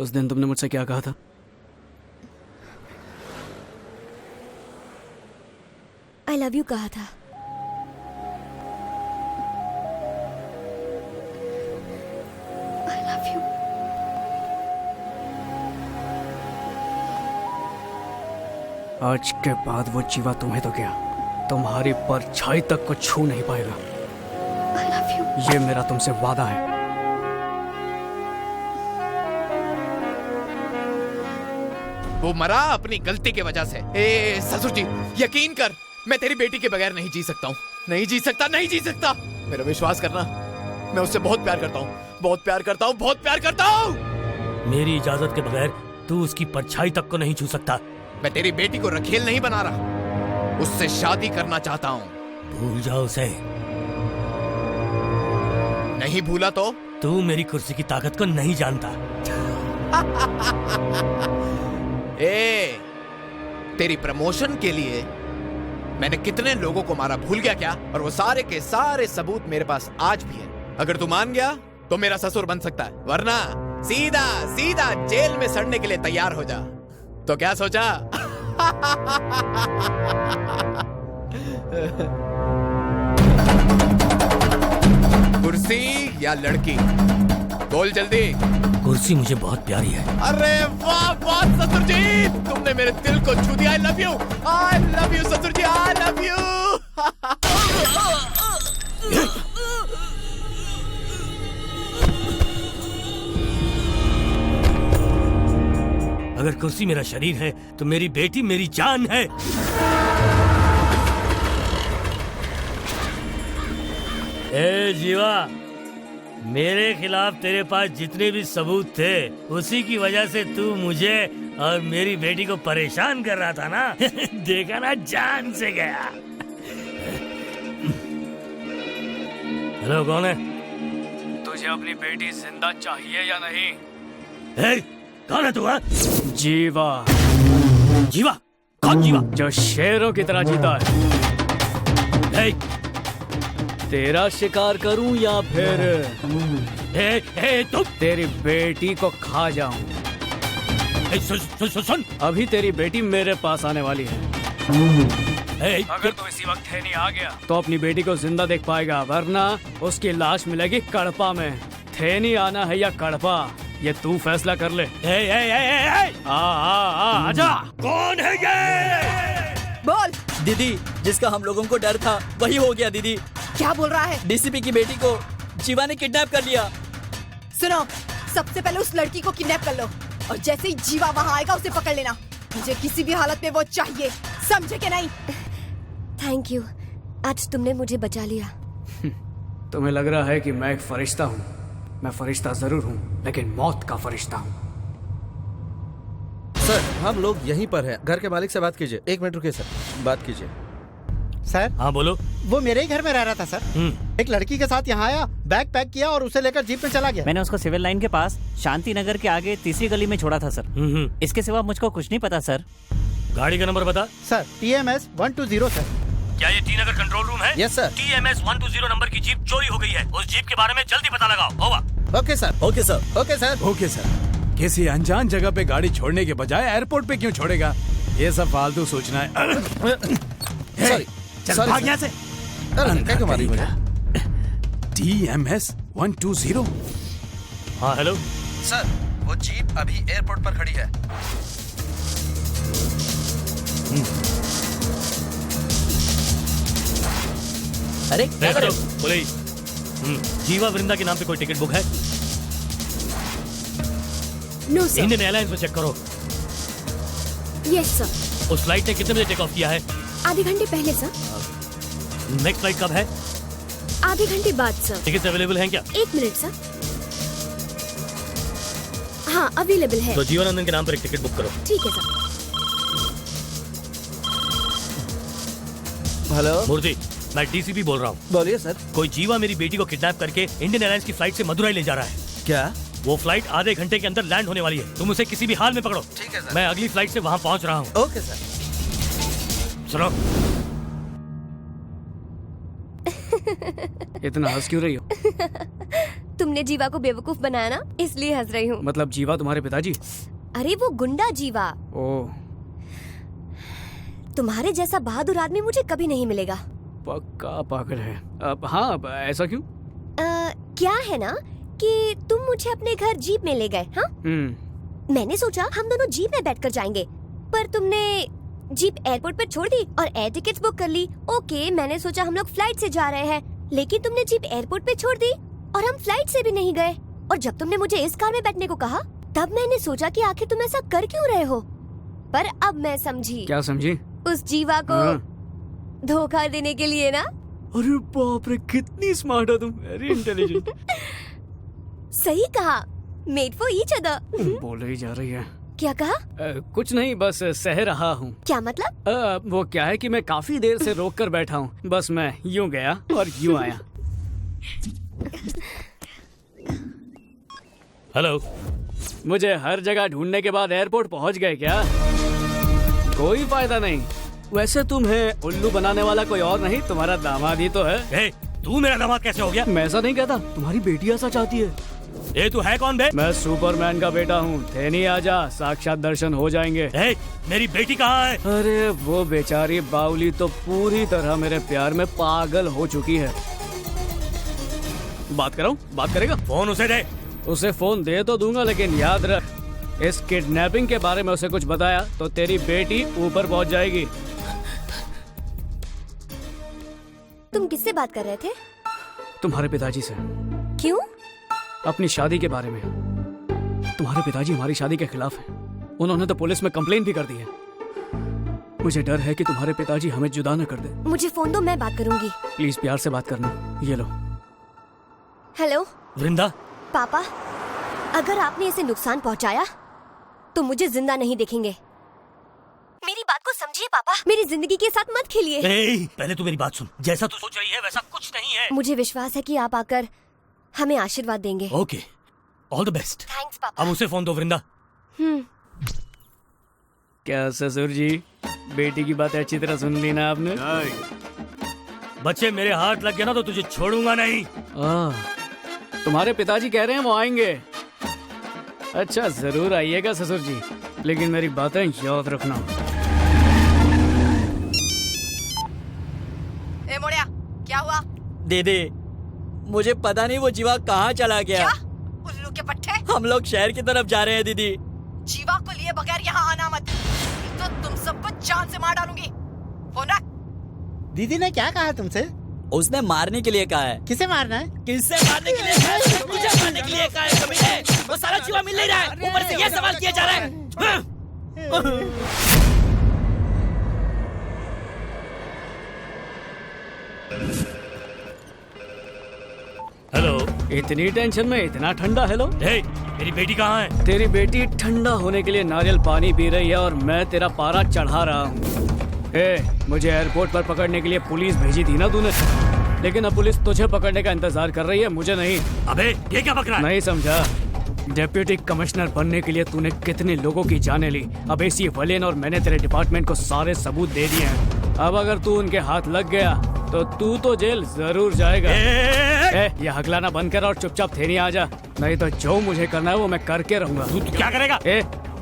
उस दिन तुमने मुझसे क्या कहा था? आई लव यू कहा था। I love you. आज के बाद वो जीवा तुम्हें तो क्या, तुम्हारी परछाई तक को छू नहीं पाएगा। I love you. ये मेरा तुमसे वादा है। वो मरा अपनी गलती की वजह से। ए ससुर जी, यकीन कर, मैं तेरी बेटी के बगैर नहीं जी सकता हूँ। नहीं जी सकता, नहीं जी सकता। मेरा विश्वास करना, मैं उससे बहुत प्यार करता हूँ, बहुत प्यार करता हूँ, बहुत प्यार करता हूँ। मेरी इजाजत के बगैर तू उसकी परछाई तक को नहीं छू सकता। मैं तेरी बेटी को रखेल नहीं बना रहा, उससे शादी करना चाहता हूँ। भूल जाओ उसे। नहीं भूला तो? तू मेरी कुर्सी की ताकत को नहीं जानता। ए, तेरी प्रमोशन के लिए मैंने कितने लोगों को मारा भूल गया क्या? और वो सारे के सारे सबूत मेरे पास आज भी है। अगर तू मान गया तो मेरा ससुर बन सकता है, वरना सीधा सीधा जेल में सड़ने के लिए तैयार हो जा। तो क्या सोचा? कुर्सी या लड़की, बोल जल्दी। कुर्सी मुझे बहुत प्यारी है। अरे वाह वाह ससुर जी, तुमने मेरे दिल को छू दिया। आई लव यू ससुर जी, आई लव यू। अगर कुर्सी मेरा शरीर है तो मेरी बेटी मेरी जान है। ए जीवा, मेरे खिलाफ तेरे पास जितने भी सबूत थे उसी की वजह से तू मुझे और मेरी बेटी को परेशान कर रहा था ना। देखा ना, जान से गया। हेलो, कौन है? तुझे अपनी बेटी जिंदा चाहिए या नहीं? कौन है तू? जीवा। जीवा? कौन जीवा? जो शेरों की तरह जीता है। तेरा शिकार करूं या फिर तुम? तेरी बेटी को खा जाऊं? सुन, अभी तेरी बेटी मेरे पास आने वाली है। अगर तू इसी वक्त थेनी आ गया तो अपनी बेटी को जिंदा देख पाएगा, वरना उसकी लाश मिलेगी कड़पा में। थेनी आना है या कड़पा, ये तू फैसला कर ले। आजा। कौन है ये? बोल। दीदी, जिसका हम लोगों को डर था वही हो गया। दीदी, क्या बोल रहा है? डीसीपी की बेटी को जीवा ने किडनैप कर लिया। सुनो, सबसे पहले उस लड़की को किडनैप कर लो और जैसे ही जीवा वहाँ आएगा उसे पकड़ लेना। मुझे किसी भी हालत में वो चाहिए, समझे कि नहीं? थैंक यू, आज तुमने मुझे बचा लिया। तुम्हें लग रहा है कि मैं एक फरिश्ता हूँ। मैं फरिश्ता जरूर हूँ, लेकिन मौत का फरिश्ता हूँ। सर, हम लोग यहीं पर हैं। घर के मालिक से बात कीजिए। 1 मिनट रुकिए सर, बात कीजिए। सर। हाँ बोलो। वो मेरे ही घर में रह रहा था सर। एक लड़की के साथ यहाँ आया, बैग पैक किया और उसे लेकर जीप में चला गया। मैंने उसको सिविल लाइन के पास शांति नगर के आगे तीसरी गली में छोड़ा था सर। इसके सिवा मुझको कुछ नहीं पता सर। गाड़ी का नंबर बता। Sir TMS 120 sir. क्या ये टी नगर कंट्रोल रूम है? Yes sir. TMS 120 नंबर की जीप चोरी हो गई है। उस जीप के बारे में जल्दी पता लगाओ। Over. Okay sir. Okay sir. Okay sir. Okay sir. किसी अनजान जगह पे गाड़ी छोड़ने के बजाय एयरपोर्ट पे क्यों छोड़ेगा? ये सब फालतू सोचना है। सॉरी, चल भाग यहाँ से। क्या कमारी मुझे? TMS 120। हाँ हेलो सर, वो जीप अभी एयरपोर्ट पर खड़ी है। अरे पुलिस, जीवा वृंदा के नाम पे कोई टिकट बुक है? No sir. इंडियन एयरलाइंस में चेक करो। Yes sir. उस फ्लाइट ने कितने बजे टेक ऑफ किया है? आधे घंटे पहले सर। नेक्स्ट फ्लाइट कब है? आधे घंटे बाद सर। टिकट अवेलेबल हैं क्या? 1 मिनट सर। हाँ अवेलेबल है। तो जीवानंदन के नाम पर एक टिकट बुक करो। ठीक है सर। हेलो मूर्ति, मैं डीसीपी बोल रहा हूँ। बोलिए सर। कोई जीवा मेरी बेटी को किडनैप करके इंडियन एयरलाइंस की फ्लाइट से मदुरई ले जा रहा है। क्या? वो फ्लाइट आधे घंटे के अंदर लैंड होने वाली है। तुम उसे किसी भी हाल में पकड़ो। ठीक है सर। मैं अगली फ्लाइट से वहाँ पहुँच रहा हूँ। Okay sir. सुनो। इतना हंस क्यों रही हो? तुमने जीवा को बेवकूफ बनाया ना, इसलिए हंस रही हूँ। मतलब जीवा तुम्हारे पिताजी? अरे वो गुंडा जीवा। ओह, तुम्हारे जैसा बहादुर आदमी मुझे कभी नहीं मिलेगा। पक्का पागल है। अब हाँ, अब ऐसा क्यों? क्या है ना कि तुम मुझे अपने घर जीप में ले गए। हाँ, मैंने सोचा हम दोनों जीप में बैठकर जाएंगे, पर तुमने जीप एयरपोर्ट पर छोड़ दी और एयर टिकट्स बुक कर ली। ओके, मैंने सोचा हम लोग फ्लाइट से जा रहे हैं, लेकिन तुमने जीप एयरपोर्ट पे छोड़ दी और हम फ्लाइट से भी नहीं गए। और जब तुमने मुझे इस कार में बैठने को कहा, तब मैंने सोचा कि आखिर तुम ऐसा कर क्यों रहे हो। पर अब मैं समझी। क्या समझी? उस जीवा को धोखा देने के लिए ना। अरे बाप रे, कितनी स्मार्ट हो तुम, वेरी इंटेलिजेंट। सही कहा, मेड फॉर ईच अदर। बोले ही जा रही है। क्या कहा? कुछ नहीं, बस सह रहा हूँ। क्या मतलब? वो क्या है कि मैं काफी देर से रोक कर बैठा हूँ, बस मैं यूँ गया और यूँ आया। हेलो। मुझे हर जगह ढूंढने के बाद एयरपोर्ट पहुँच गए क्या? कोई फायदा नहीं। वैसे तुम्हें उल्लू बनाने वाला कोई और नहीं, तुम्हारा दामाद ही तो है। तू मेरा दामाद कैसे हो गया? मैं ऐसा नहीं कहता, तुम्हारी बेटी ऐसा चाहती है। ए, तू है कौन बे? मैं सुपरमैन का बेटा हूँ। थे नहीं, आजा, साक्षात दर्शन हो जाएंगे। मेरी बेटी कहाँ है? अरे वो बेचारी बाउली तो पूरी तरह मेरे प्यार में पागल हो चुकी है। बात कराऊं? बात करेगा? फोन उसे दे। उसे फोन दे तो दूंगा, लेकिन याद रख, इस किडनैपिंग के बारे में उसे कुछ बताया तो तेरी बेटी ऊपर पहुंच जाएगी। तुम किससे बात कर रहे थे? तुम्हारे पिताजी से। क्यों? अपनी शादी के बारे में। तुम्हारे पिताजी हमारी शादी के खिलाफ हैं। उन्होंने तो पुलिस में कंप्लेन भी कर दी है। मुझे डर है कि तुम्हारे पिताजी हमें जुदा न कर दे। मुझे फोन दो, मैं बात करूंगी। प्लीज प्यार से बात करना। ये लो। हेलो वृंदा। पापा, अगर आपने इसे नुकसान पहुंचाया तो मुझे जिंदा नहीं देखेंगे। मेरी बात को समझिए पापा, मेरी जिंदगी के साथ मत खेलिए। पहले तू मेरी बात सुन। जैसा तू सोच रही है वैसा कुछ नहीं है। मुझे विश्वास है कि आप आकर हमें आशीर्वाद देंगे। Okay, all the best. Thanks पापा। अब उसे फोन दो वृंदा। क्या ससुर जी, बेटी की बात अच्छी तरह सुन ली ना आपने? बच्चे मेरे हाथ लग गया ना तो तुझे छोड़ूंगा नहीं। तुम्हारे पिताजी कह रहे हैं वो आएंगे। अच्छा, जरूर आइएगा ससुर जी, लेकिन मेरी बातें याद रखना। ए मोड़िया, क्या हुआ? दीदी, मुझे पता नहीं वो जीवा कहाँ चला गया। क्या? उल्लू के पट्टे? हम लोग शहर की तरफ जा रहे हैं दीदी। जीवा को लिए बगैर यहाँ आना मत, तो तुम सबको जान से मार डालूंगी। फोन रख। दीदी ने क्या कहा तुमसे? उसने मारने के लिए कहा है। किसे मारना है? किससे मारने के लिए कहा है? मुझे मारने के लिए कहा है कमीने। वो सारा जीवा मिल नहीं रहा है, ऊपर से ये सवाल किया जा रहा है। हेलो। इतनी टेंशन में इतना ठंडा हेलो? मेरी बेटी कहाँ है? तेरी बेटी ठंडा होने के लिए नारियल पानी पी रही है और मैं तेरा पारा चढ़ा रहा हूँ। मुझे एयरपोर्ट पर पकड़ने के लिए पुलिस भेजी थी ना तूने, लेकिन अब पुलिस तुझे पकड़ने का इंतजार कर रही है, मुझे नहीं। अबे ये क्या बक रहा है? नहीं समझा? डिप्टी कमिश्नर बनने के लिए तूने कितने लोगों की जाने ली। अब एसी वलेन और मैंने तेरे डिपार्टमेंट को सारे सबूत दे दिए हैं। अब अगर तू उनके हाथ लग गया तो तू तो जेल जरूर जाएगा। ये हकलाना बंद कर और चुपचाप थे नहीं आ जा, नहीं तो जो मुझे करना है वो मैं करके रहूंगा। तू क्या करेगा?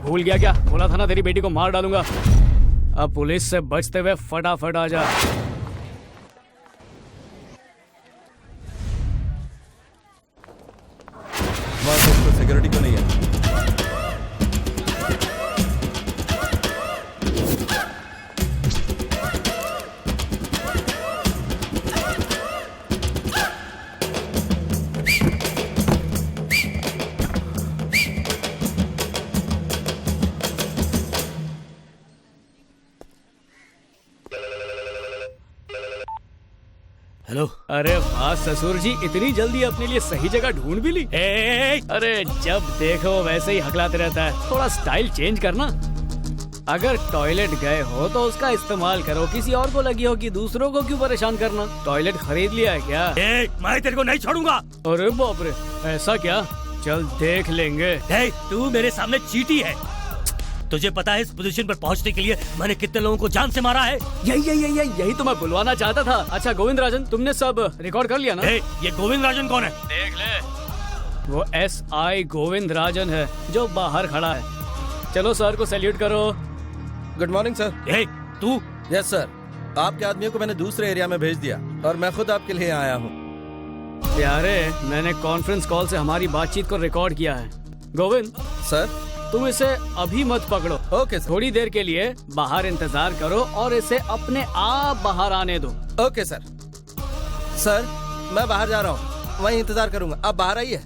भूल गया क्या? बोला था ना तेरी बेटी को मार डालूंगा। अब पुलिस से बचते हुए फटाफट आ जा। सिक्योरिटी क्यों नहीं है? हेलो। अरे वाह ससुर जी, इतनी जल्दी अपने लिए सही जगह ढूंढ भी ली। अरे जब देखो वैसे ही हकलाते रहता है, थोड़ा स्टाइल चेंज करना। अगर टॉयलेट गए हो तो उसका इस्तेमाल करो, किसी और को लगी हो कि दूसरों को क्यों परेशान करना। टॉयलेट खरीद लिया है क्या? मैं तेरे को नहीं छोड़ूंगा। अरे बाप रे, ऐसा क्या? चल देख लेंगे। तू मेरे सामने चीटी है। तुझे पता है इस पोजीशन पर पहुंचने के लिए मैंने कितने लोगों को जान से मारा है? यही तो मैं बुलवाना चाहता था। अच्छा गोविंद राजन, तुमने सब रिकॉर्ड कर लिया ना? ये गोविंद राजन कौन है? देख ले। वो SI गोविंद राजन है जो बाहर खड़ा है। चलो सर को सैल्यूट करो। Good morning sir. तू? यस सर, आपके आदमियों को मैंने दूसरे एरिया में भेज दिया और मैं खुद आपके लिए आया हूँ। प्यारे, मैंने कॉन्फ्रेंस कॉल से हमारी बातचीत को रिकॉर्ड किया है। गोविंद सर, तुम इसे अभी मत पकड़ो। Okay sir. थोड़ी देर के लिए बाहर इंतजार करो और इसे अपने आप बाहर आने दो। Okay sir. सर, मैं बाहर जा रहा हूँ, वहीं इंतजार करूंगा, आप बाहर आइए।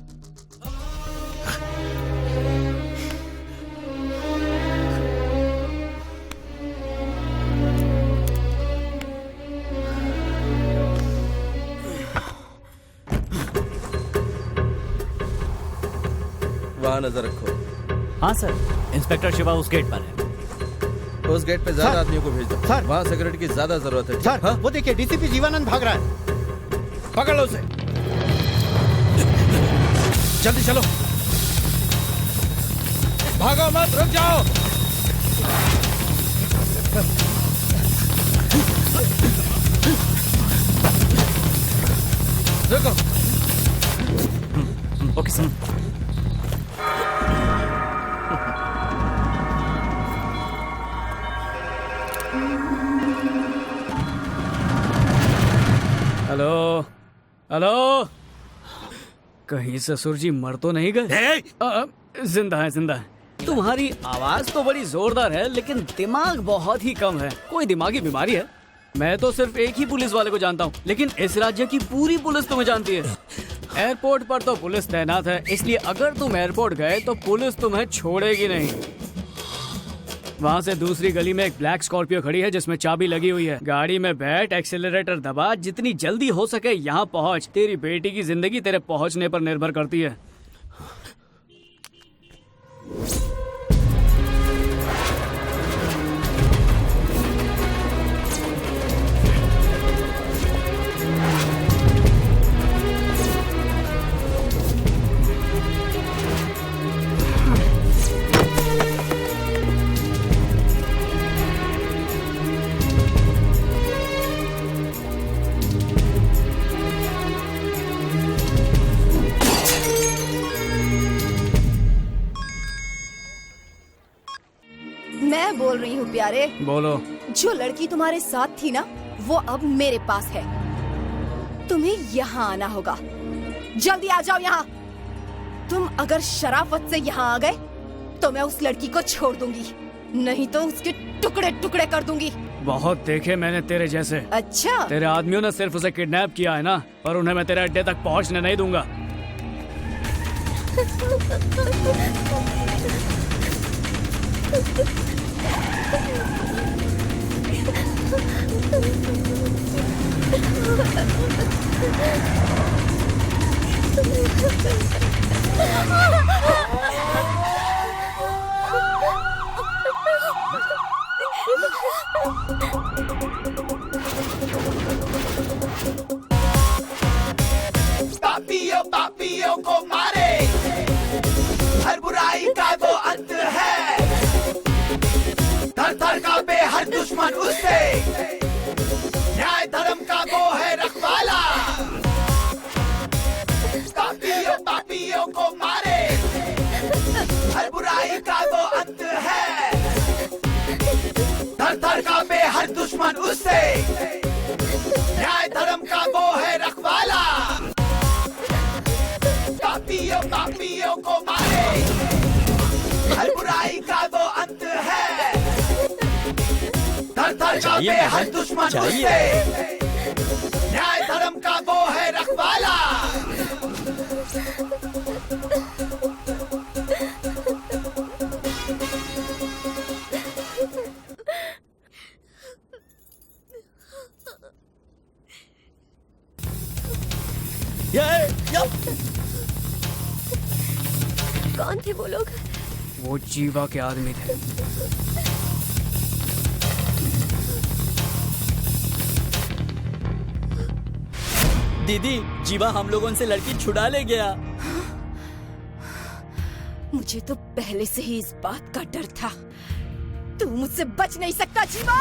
वहाँ नजर रखो। हाँ सर, इंस्पेक्टर शिवा उस गेट पर है। उस गेट पे ज्यादा आदमियों को भेज दो सर, वहाँ सिक्योरिटी की ज्यादा जरूरत है। सर, वो देखिए डीसीपी जीवानंद भाग रहा है। पकड़ लो उसे, जल्दी चलो, भागो मत, रुक जाओ। रुको। Okay sir. हेलो हेलो, कहीं ससुर जी मर तो नहीं गए? जिंदा है, जिंदा है। तुम्हारी आवाज तो बड़ी जोरदार है लेकिन दिमाग बहुत ही कम है। कोई दिमागी बीमारी है? मैं तो सिर्फ एक ही पुलिस वाले को जानता हूँ, लेकिन इस राज्य की पूरी पुलिस तुम्हें जानती है। एयरपोर्ट पर तो पुलिस तैनात है, इसलिए अगर तुम एयरपोर्ट गए तो पुलिस तुम्हें छोड़ेगी नहीं। वहाँ से दूसरी गली में एक ब्लैक स्कॉर्पियो खड़ी है जिसमें चाबी लगी हुई है। गाड़ी में बैठ, एक्सेलरेटर दबा, जितनी जल्दी हो सके यहाँ पहुँच। तेरी बेटी की जिंदगी तेरे पहुँचने पर निर्भर करती है। मैं बोल रही हूँ प्यारे। बोलो। जो लड़की तुम्हारे साथ थी ना, वो अब मेरे पास है। तुम्हें यहाँ आना होगा। जल्दी आ जाओ यहाँ। तुम अगर शराफत से यहाँ आ गए तो मैं उस लड़की को छोड़ दूंगी, नहीं तो उसके टुकड़े टुकड़े कर दूंगी। बहुत देखे मैंने तेरे जैसे। अच्छा? तेरे आदमियों ने सिर्फ उसे किडनैप किया है ना, पर उन्हें मैं तेरे अड्डे तक पहुँचने नहीं दूंगा। पापियों पापियों को मारे, हर बुराई का वो अंत है। थर थर कांपे हर दुश्मन उससे, न्याय धर्म का वो है रखवाला। पापियों पापियों को मारे, हर बुराई का वो अंत है। थर थर कांपे हर दुश्मन उससे, न्याय धर्म का वो है रखवाला। पापियों पापियों को मारे, हर बुराई का वो अंत है। थर थर कांपे हर दुश्मन उससे, न्याय धर्म का वो है रखवाला। कौन थे वो लोग? वो जीवा के आदमी थे। दीदी, जीवा हम लोगों से लड़की छुड़ा ले गया। मुझे तो पहले से ही इस बात का डर था। तू मुझसे बच नहीं सकता जीवा।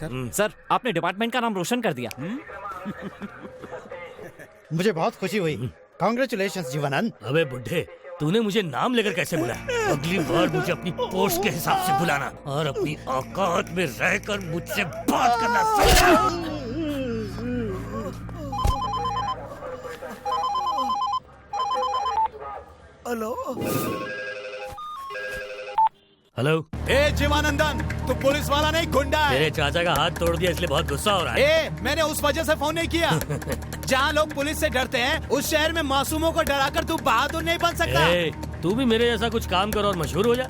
सर। सर आपने डिपार्टमेंट का नाम रोशन कर दिया। मुझे बहुत खुशी हुई। कांग्रेचुलेशंस जीवानंद। अबे बुड्ढे, तूने मुझे नाम लेकर कैसे बुलाया? अगली बार मुझे अपनी पोस्ट के हिसाब से बुलाना और अपनी औकात में रहकर मुझसे बात करना। Hello hello. ए जीवानंदन, तू पुलिस वाला नहीं, गुंडा है। मेरे चाचा का हाथ तोड़ दिया इसलिए बहुत गुस्सा हो रहा है। ए, मैंने उस वजह से फोन नहीं किया। जहाँ लोग पुलिस से डरते हैं, उस शहर में मासूमों को डराकर तू बहादुर नहीं बन सकता। तू भी मेरे जैसा कुछ काम कर और मशहूर हो जा।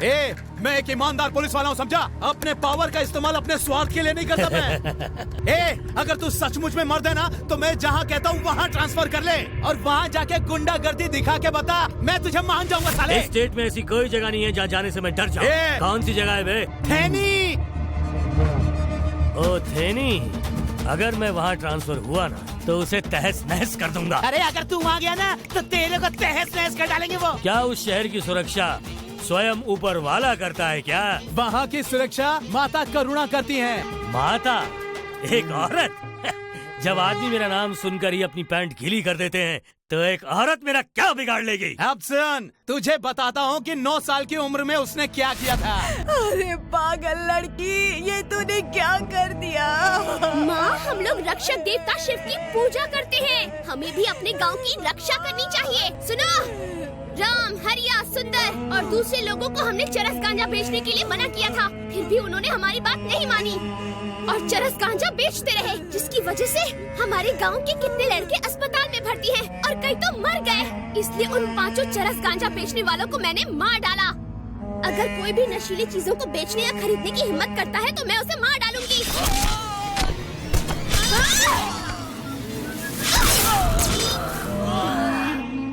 मैं एक ईमानदार पुलिस वाला हूँ, समझा? अपने पावर का इस्तेमाल अपने स्वार्थ के लिए नहीं करता मैं। अगर तू सचमुच में मर्द है ना, तो मैं जहाँ कहता हूँ वहाँ ट्रांसफर कर ले और वहाँ जाके गुंडागर्दी दिखा के बता, मैं तुझे मान जाऊंगा साले। इस स्टेट में ऐसी कोई जगह नहीं है जहाँ जाने से मैं डर जाऊँ। कौन सी जगह है बे? थेनी। ओ थेनी, अगर मैं वहाँ ट्रांसफर हुआ ना तो उसे तहस नहस कर दूंगा। अरे अगर तू वहाँ गया ना तो तेरे को तहस नहस कर डालेंगे वो। क्या उस शहर की सुरक्षा स्वयं ऊपर वाला करता है क्या? वहाँ की सुरक्षा माता करुणा करती है। माता? एक औरत? जब आदमी मेरा नाम सुनकर ही अपनी पैंट गीली कर देते हैं तो एक औरत मेरा क्या बिगाड़ लेगी? अब सुन, तुझे बताता हूँ कि 9 साल की उम्र में उसने क्या किया था। अरे पागल लड़की, ये तूने क्या कर दिया? माँ, हम लोग रक्षक देवता शिव की पूजा करते हैं। हमें भी अपने गांव की रक्षा करनी चाहिए। सुनो, राम, हरिया, सुंदर और दूसरे लोगों को हमने चरस गांजा बेचने के लिए मना किया था, फिर भी उन्होंने हमारी बात नहीं मानी और चरस गांजा बेचते रहे, जिसकी वजह से हमारे गांव के कितने लड़के अस्पताल में भर्ती हैं और कई तो मर गए। इसलिए उन 5 चरस गांजा बेचने वालों को मैंने मार डाला। अगर कोई भी नशीली चीजों को बेचने या खरीदने की हिम्मत करता है तो मैं उसे मार डालूंगी।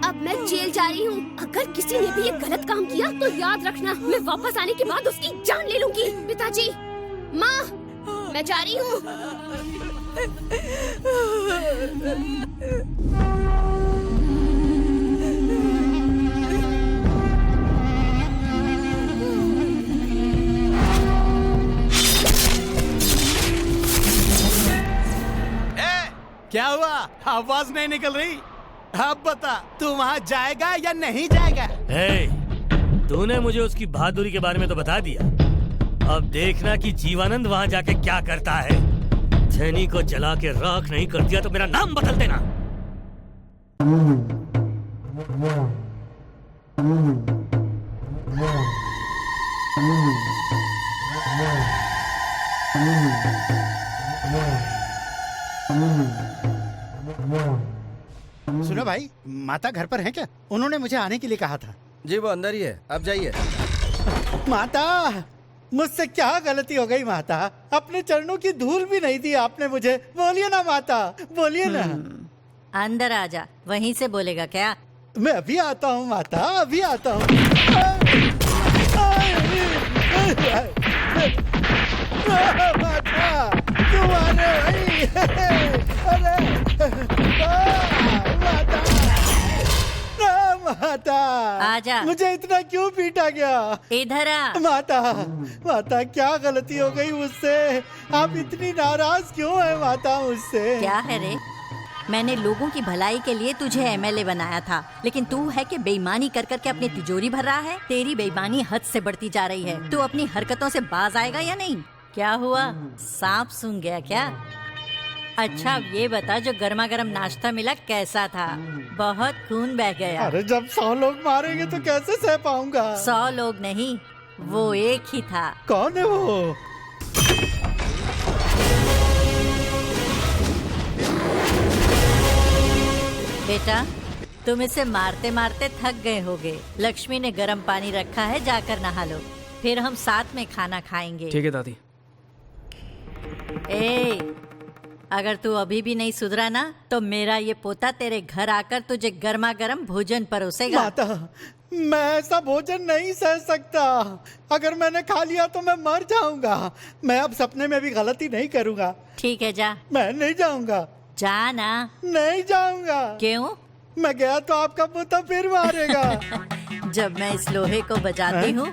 अब मैं जेल जा रही हूँ। अगर किसी ने भी ये गलत काम किया तो याद रखना, मैं वापस आने के बाद उसकी जान ले लूंगी। पिताजी, माँ, मैं जा रही हूँ। क्या हुआ? आवाज नहीं निकल रही? अब बता, तू वहाँ जाएगा या नहीं जाएगा? तूने मुझे उसकी बहादुरी के बारे में तो बता दिया, अब देखना कि जीवानंद वहाँ जाके क्या करता है। थेनी को जला के राख नहीं कर दिया तो मेरा नाम बदल देना। सुनो भाई, माता घर पर है क्या? उन्होंने मुझे आने के लिए कहा था। जी वो अंदर ही है, आप जाइए। माता, मुझसे क्या गलती हो गई माता? अपने चरणों की धूल भी नहीं दी आपने मुझे। बोलिए ना माता, बोलिए ना। अंदर आ जा, वहीं से बोलेगा क्या? मैं अभी आता हूँ माता, अभी आता हूँ। माता, क्यों आ रहे माता, आजा। मुझे इतना क्यों पीटा गया? इधर आ। माता, माता क्या गलती हो गई मुझसे? आप इतनी नाराज क्यों है माता मुझसे? क्या है रे? मैंने लोगों की भलाई के लिए तुझे एमएलए बनाया था, लेकिन तू है कि बेईमानी कर कर के अपनी तिजोरी भर रहा है। तेरी बेईमानी हद से बढ़ती जा रही है। तू अपनी हरकतों से बाज आएगा या नहीं? क्या हुआ, सांप सूंघ गया क्या? अच्छा अब ये बता, जो गर्मा गर्म नाश्ता मिला कैसा था? बहुत खून बह गया। अरे जब 100 लोग मारेंगे तो कैसे सह पाऊंगा? 100 लोग नहीं, वो एक ही था। कौन है वो? बेटा, तुम इसे मारते मारते थक गए होगे। लक्ष्मी ने गर्म पानी रखा है, जाकर नहा लो, फिर हम साथ में खाना खाएंगे। ठीक है दादी। अगर तू अभी भी नहीं सुधरा ना तो मेरा ये पोता तेरे घर आकर तुझे गर्मा गर्म भोजन परोसेगा। माता, मैं ऐसा भोजन नहीं सह सकता। अगर मैंने खा लिया तो मैं मर जाऊंगा। मैं अब सपने में भी गलती नहीं करूंगा। ठीक है, जा। मैं नहीं जाऊंगा। जा ना। नहीं जाऊंगा। क्यों? मैं गया तो आपका पोता फिर मारेगा। जब मैं इस लोहे को बजाती हूँ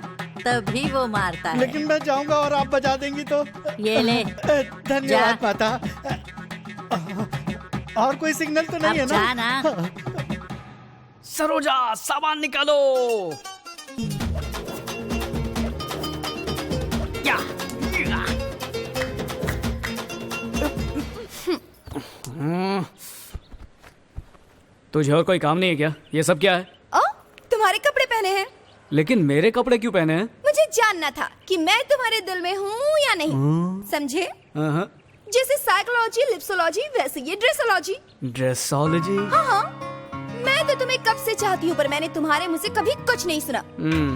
तभी वो मारता है। लेकिन मैं जाऊंगा और आप बजा देंगी तो। ये ले। धन्यवाद माता। और कोई सिग्नल तो नहीं है ना? जाना। सरोजा सामान निकालो। क्या? तुझे और कोई काम नहीं है क्या? ये सब क्या है? तुम्हारे कपड़े पहने हैं। लेकिन मेरे कपड़े क्यों पहने हैं? मुझे जानना था कि मैं तुम्हारे दिल में हूँ या नहीं। समझे? जैसे साइकोलॉजी लिप्सोलॉजी वैसे ये ड्रेसोलॉजी। ड्रेसोलॉजी? हाँ, मैं तो तुम्हें कब से चाहती हूँ पर मैंने तुम्हारे मुंह से कभी कुछ नहीं सुना,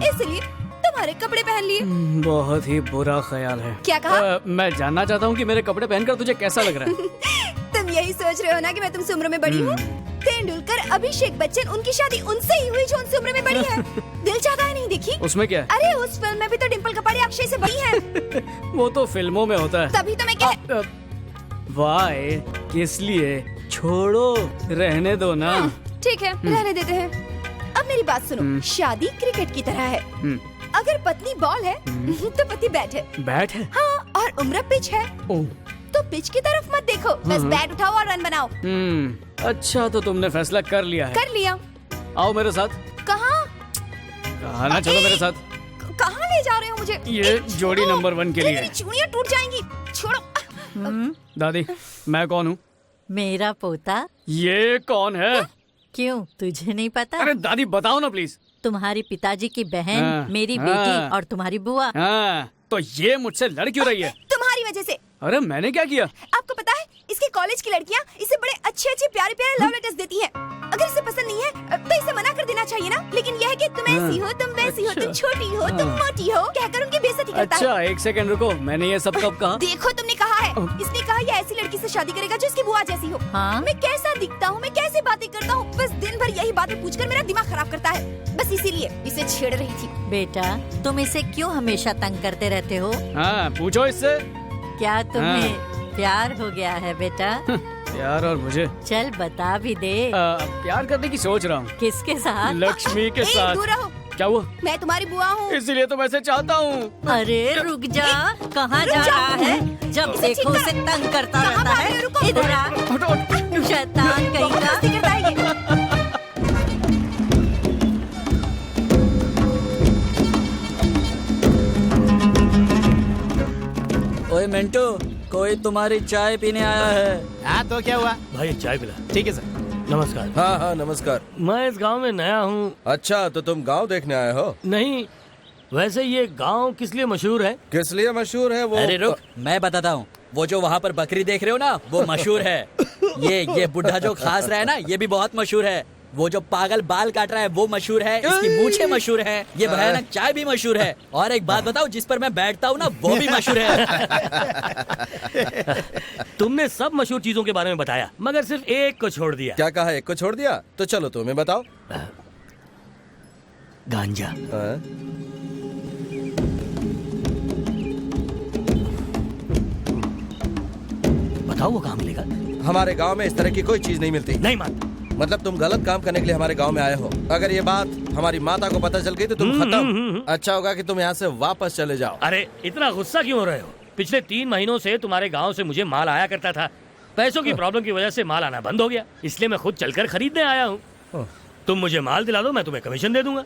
इसलिए तुम्हारे कपड़े पहन लिए। बहुत ही बुरा ख्याल है। क्या कहा? मैं जानना चाहता हूँ कि मेरे कपड़े पहनकर तुझे कैसा लग रहा है? तुम यही सोच रहे हो ना कि मैं तुमसे उम्र में बड़ी हूँ? तेंदुलकर, अभिषेक बच्चन, उनकी शादी उनसे ही हुई जो उनसे उम्र में बड़ी है। दिल चाहता है नहीं देखी? उसमें क्या है? अरे उस फिल्म में भी तो डिम्पल कपाड़िया अक्षय से बड़ी है। वो तो फिल्मों में होता है। तभी तो मैं कह। वाई, किस लिए? छोड़ो, रहने दो ना। ठीक है, रहने देते हैं। अब मेरी बात सुनो, शादी क्रिकेट की तरह है। अगर पत्नी बॉल है तो पति बैट है। बैट है? हाँ, और उम्र पिच है। तो पिच की तरफ मत देखो, बस बैट उठाओ और रन बनाओ। अच्छा, तो तुमने फैसला कर लिया है? कर लिया। आओ मेरे साथ। कहाँ? कहाँ ना, चलो मेरे साथ। कहाँ ले जा रहे हो मुझे? ये जोड़ी नंबर 1 के लिए। मेरी चूड़ियाँ टूट जाएंगी, छोड़ो। दादी, मैं कौन हूँ? मेरा पोता। ये कौन है? क्यों, तुझे नहीं पता? अरे दादी बताओ ना प्लीज। तुम्हारी पिताजी की बहन, मेरी बेटी और तुम्हारी बुआ। तो ये मुझसे लड़ क्यों रही है? तुम्हारी वजह से। अरे मैंने क्या किया? आपको पता है, इसके कॉलेज की लड़कियाँ इसे बड़े अच्छे अच्छे प्यारे प्यारे लव लेटर्स देती हैं। अगर इसे पसंद नहीं है तो इसे मना कर देना चाहिए ना। लेकिन यह है कि तुम ऐसी हो, तुम वैसी हो, तुम छोटी हो, तुम मोटी हो, कहकर उनकी बेइज्जती करता है। अच्छा, एक सेकंड रुको, मैंने ये सब कब कहा? देखो, तुमने कहा है। इसने कहा ये ऐसी लड़की से शादी करेगा जो इसकी बुआ जैसी हो। मैं कैसा दिखता हूँ, मैं कैसे बातें करता हूँ, बस दिन भर यही बातें पूछकर मेरा दिमाग खराब करता है। बस इसीलिए इसे छेड़ रही थी। बेटा, तुम इसे क्यों हमेशा तंग करते रहते हो? हाँ, पूछो इससे। क्या तुम्हें प्यार हो गया है बेटा? प्यार और मुझे? चल बता भी दे। प्यार करने की सोच रहा हूँ। किसके साथ? लक्ष्मी के साथ। दूर रहो। क्या हुआ? मैं तुम्हारी बुआ हूँ। इसीलिए तो मैं इसे चाहता हूँ। अरे रुक जा, कहाँ जा रहा है? जब देखो उसे तंग करता रहता है। इधर आ, शैतान कहीं का। ओए मिंटू, कोई तुम्हारी चाय पीने आया है। हाँ, तो क्या हुआ? भाई चाय पिला। ठीक है सर। नमस्कार। हाँ हाँ नमस्कार। मैं इस गांव में नया हूँ। अच्छा, तो तुम गांव देखने आए हो? नहीं, वैसे ये गांव किस लिए मशहूर है? किस लिए मशहूर है वो? अरे रुक, मैं बताता हूँ। वो जो वहाँ पर बकरी देख रहे हो ना, वो मशहूर है। ये बुढ़ा जो खास रहा है ना, ये भी बहुत मशहूर है। वो जो पागल बाल काट रहा है वो मशहूर है। इसकी मूछें मशहूर है। ये भयानक चाय भी मशहूर है। और एक बात बताओ, जिस पर मैं बैठता हूँ ना, वो भी मशहूर है। तुमने सब मशहूर चीजों के बारे में बताया, मगर सिर्फ एक को छोड़ दिया। क्या कहा? एक को छोड़ दिया? तो चलो तुम्हें बताओ। गांजा। बताओ वो कहाँ मिलेगा? हमारे गांव में इस तरह की कोई चीज नहीं मिलती। नहीं मानता। मतलब तुम गलत काम करने के लिए हमारे गांव में आए हो। अगर ये बात हमारी माता को पता चल गई तो तुम खत्म। अच्छा होगा कि तुम यहाँ से वापस चले जाओ। अरे इतना गुस्सा क्यों हो रहे हो? पिछले 3 महीनों से तुम्हारे गांव से मुझे माल आया करता था। पैसों की प्रॉब्लम की वजह से माल आना बंद हो गया, इसलिए मैं खुद चलकर खरीदने आया हूँ। तुम मुझे माल दिला दो, मैं तुम्हें कमीशन दे दूंगा।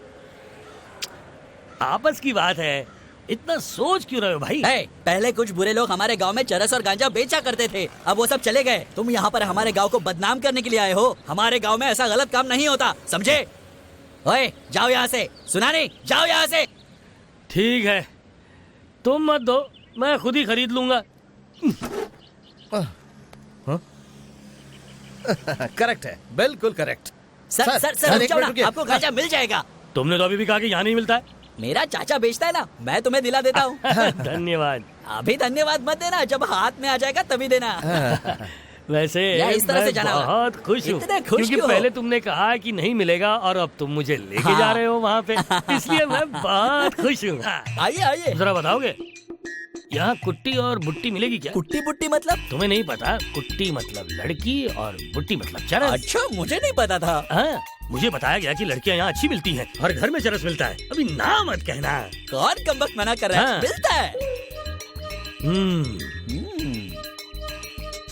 आपस की बात है, इतना सोच क्यों रहे हो भाई? पहले कुछ बुरे लोग हमारे गांव में चरस और गांजा बेचा करते थे, अब वो सब चले गए। तुम यहाँ पर हमारे गांव को बदनाम करने के लिए आए हो। हमारे गांव में ऐसा गलत काम नहीं होता, समझे? ओए जाओ यहाँ से। सुना नहीं? जाओ यहाँ से। ठीक है, तुम मत दो, मैं खुद ही खरीद लूंगा। करेक्ट है, बिल्कुल करेक्ट। सर सर सर रुक जाओ ना, आपको गांजा मिल जाएगा। तुमने तो अभी भी कहा कि यहाँ नहीं मिलता है। मेरा चाचा बेचता है ना, मैं तुम्हें दिला देता हूँ। धन्यवाद। अभी धन्यवाद मत देना, जब हाथ में आ जाएगा तभी देना। वैसे इस तरह मैं से जाना बहुत खुश हूँ, इतने खुश क्योंकि क्यों हो? पहले तुमने कहा कि नहीं मिलेगा और अब तुम मुझे लेके जा रहे हो वहाँ पे, इसलिए मैं बहुत खुश हूँ। आइए आइए। जरा बताओगे यहाँ कुट्टी और बुट्टी मिलेगी क्या? कुट्टी बुट्टी मतलब? तुम्हें नहीं पता? कुट्टी मतलब लड़की और बुट्टी मतलब चरस। अच्छा, मुझे नहीं पता था। हाँ, मुझे बताया गया कि लड़कियाँ यहाँ अच्छी मिलती हैं और घर में चरस मिलता है। अभी ना मत कहना। कौन कमबख्त मना कर रहा है? हाँ। मिलता है।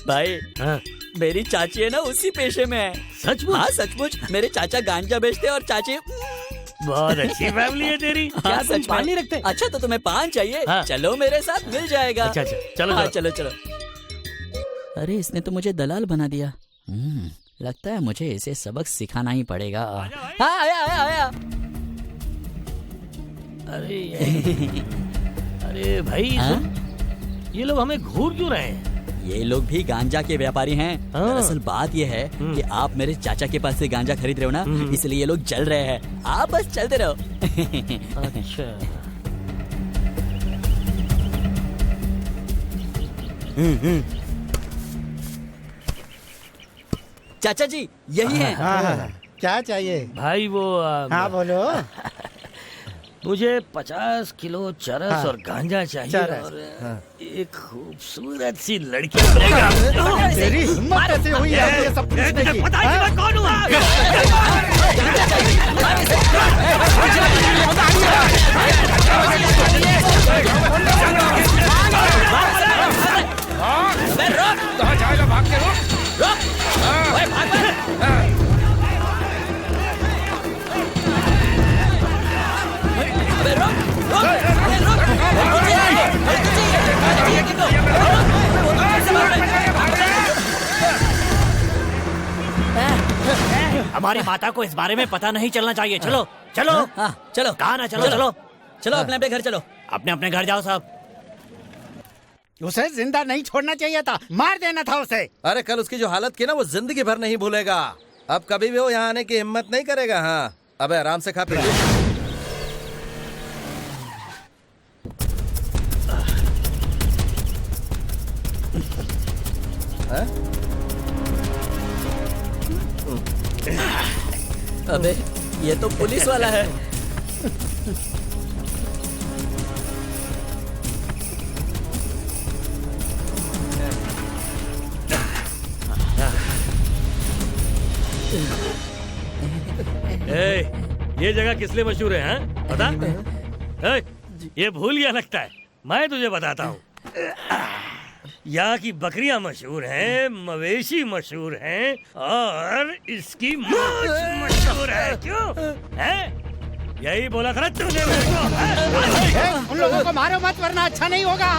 भाई, हाँ। मेरी चाची है ना उसी पेशे में है। सचमुच? हाँ सचमुच। मेरे चाचा गांजा बेचते और चाची बहुत अच्छी फैमिली है तेरी। क्या तुम सच में। पान नहीं रखते? अच्छा तो तुम्हें पान चाहिए? हाँ। चलो मेरे साथ, मिल जाएगा। अच्छा चलो हाँ, चलो चलो। अरे इसने तो मुझे दलाल बना दिया। लगता है मुझे इसे सबक सिखाना ही पड़ेगा। हाँ आया। अरे भाई ये लोग हमें घूर क्यों रहे हैं? ये लोग भी गांजा के व्यापारी हैं। दरअसल बात ये है कि आप मेरे चाचा के पास से गांजा खरीद रहे हो ना, इसलिए ये लोग जल रहे हैं। आप बस चलते रहो। अच्छा। चाचा जी यही है। क्या चाहिए भाई? वो हाँ बोलो। मुझे 50 किलो चरस हाँ। और गांजा चाहिए चरस, और एक खूबसूरत सी लड़की। तेरी हिम्मत कैसे हुई है ये सब पूछने की? पता है मैं कौन हूँ? कहाँ जाएगा? भाग के रुक। हमारी माता को इस बारे में पता नहीं चलना चाहिए। चलो चलो चलो। कहा ना चलो चलो चलो अपने अपने घर चलो। अपने अपने घर जाओ साहब। उसे जिंदा नहीं छोड़ना चाहिए था, मार देना था उसे। अरे कल उसकी जो हालत की ना वो जिंदगी भर नहीं भूलेगा। अब कभी भी वो यहाँ आने की हिम्मत नहीं करेगा। हाँ अबे आराम से खा पी। अबे ये तो पुलिस वाला है। ये जगह किस लिए मशहूर है? हाँ? पता? ये भूल गया लगता है। मैं तुझे बताता हूँ। यहाँ की बकरियां मशहूर हैं, मवेशी मशहूर हैं और इसकी मूंछ मशहूर है। क्यों है? यही बोला था ना तूने मेरे को। उन लोगों को मारो मत वरना अच्छा नहीं होगा।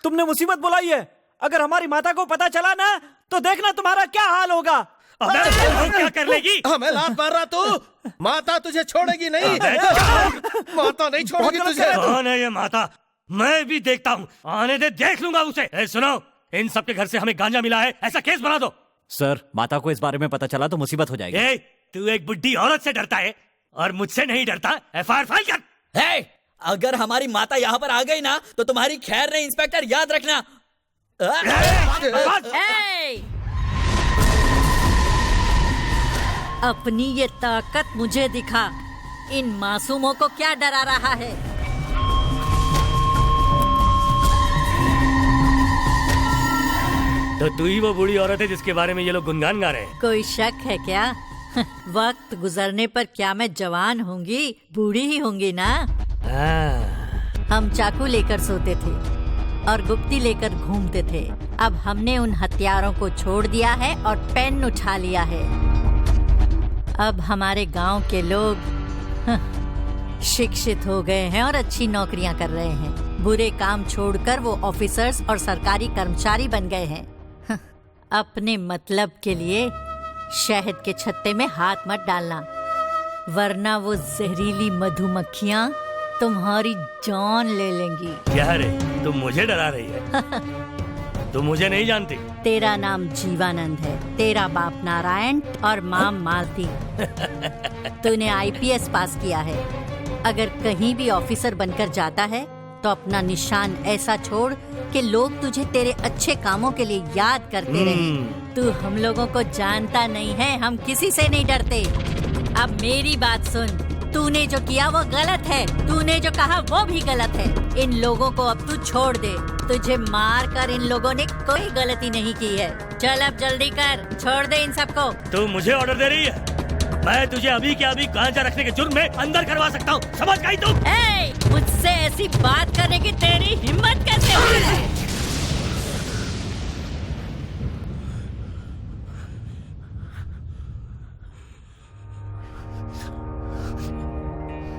तुमने मुसीबत बुलाई है। अगर हमारी माता को पता चला ना तो देखना तुम्हारा क्या हाल होगा। क्या कर लेगी? हमें लात मार रहा तू? माता तुझे छोड़ेगी नहीं। माता नहीं छोड़ेगी तुझे। कौन है ये माता? मैं भी देखता हूँ। आने दे, देख लूंगा उसे। सुनो, इन सबके घर से हमें गांजा मिला है, ऐसा केस बना दो। सर माता को इस बारे में पता चला तो मुसीबत हो जाएगी। तू एक बुढ़ी औरत से डरता है और मुझसे नहीं डरता? FIR फाइल कर। अगर हमारी माता यहाँ पर आ गई ना तो तुम्हारी खैर नहीं इंस्पेक्टर, याद रखना। अपनी ये ताकत मुझे दिखा। इन मासूमों को क्या डरा रहा है? तो तू ही वो बूढ़ी औरत है जिसके बारे में ये लोग गुनगान गा रहे हैं? कोई शक है क्या? वक्त गुजरने पर क्या मैं जवान होंगी, बूढ़ी ही होंगी ना। हम चाकू लेकर सोते थे और गुप्ती लेकर घूमते थे। अब हमने उन हथियारों को छोड़ दिया है और पेन उठा लिया है। अब हमारे गांव के लोग शिक्षित हो गए हैं और अच्छी नौकरियां कर रहे हैं। बुरे काम छोड़कर वो ऑफिसर्स और सरकारी कर्मचारी बन गए हैं। अपने मतलब के लिए शहद के छत्ते में हाथ मत डालना, वरना वो जहरीली मधुमक्खियाँ तुम्हारी जान ले लेंगी। क्या रे, तुम मुझे डरा रही है? तुम मुझे नहीं जानती। तेरा नाम जीवानंद है, तेरा बाप नारायण और माँ मालती। तूने IPS पास किया है। अगर कहीं भी ऑफिसर बनकर जाता है तो अपना निशान ऐसा छोड़ कि लोग तुझे तेरे अच्छे कामों के लिए याद करते रहे। तू हम लोगों को जानता नहीं है, हम किसी से नहीं डरते। अब मेरी बात सुन, तूने जो किया वो गलत है, तूने जो कहा वो भी गलत है। इन लोगों को अब तू छोड़ दे, तुझे मार कर इन लोगों ने कोई गलती नहीं की है। चल अब जल्दी कर, छोड़ दे इन सबको। तू मुझे ऑर्डर दे रही है? मैं तुझे अभी के अभी गांजा रखने के जुर्म में अंदर करवा सकता हूँ, समझ गई तू? मुझसे ऐसी बात करने की तेरी हिम्मत कैसे हुई?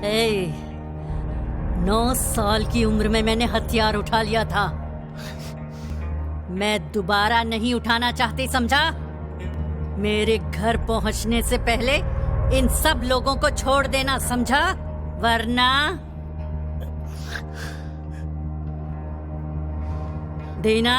ए, 9 साल की उम्र में मैंने हथियार उठा लिया था। मैं दोबारा नहीं उठाना चाहती, समझा? मेरे घर पहुंचने से पहले इन सब लोगों को छोड़ देना, समझा? वरना दीना,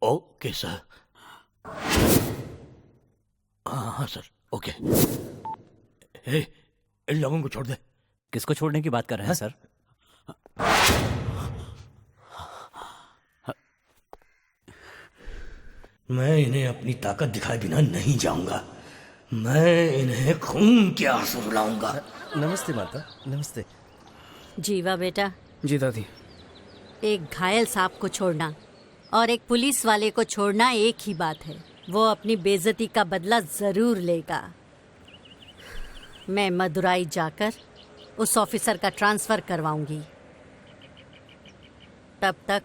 ओके सर। हाँ सर, ओके। इन लोगों को छोड़ दे। किसको छोड़ने की बात कर रहे हैं सर? मैं इन्हें अपनी ताकत दिखाए बिना नहीं जाऊंगा। मैं इन्हें खून के आंसू रुलाऊंगा। नमस्ते माता। नमस्ते। जीवा बेटा। जी दादी। एक घायल सांप को छोड़ना और एक पुलिस वाले को छोड़ना एक ही बात है। वो अपनी बेइज्जती का बदला जरूर लेगा। मैं मदुराई जाकर उस ऑफिसर का ट्रांसफर करवाऊंगी। तब तक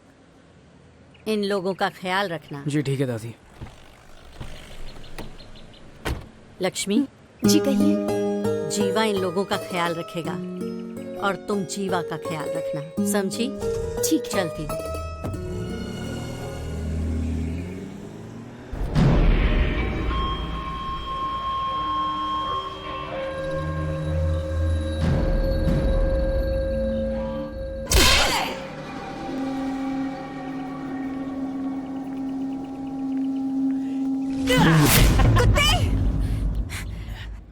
इन लोगों का ख्याल रखना। जी ठीक है दादी। लक्ष्मी। जी कहिए। जीवा इन लोगों का ख्याल रखेगा और तुम जीवा का ख्याल रखना, समझी? ठीक। चलती।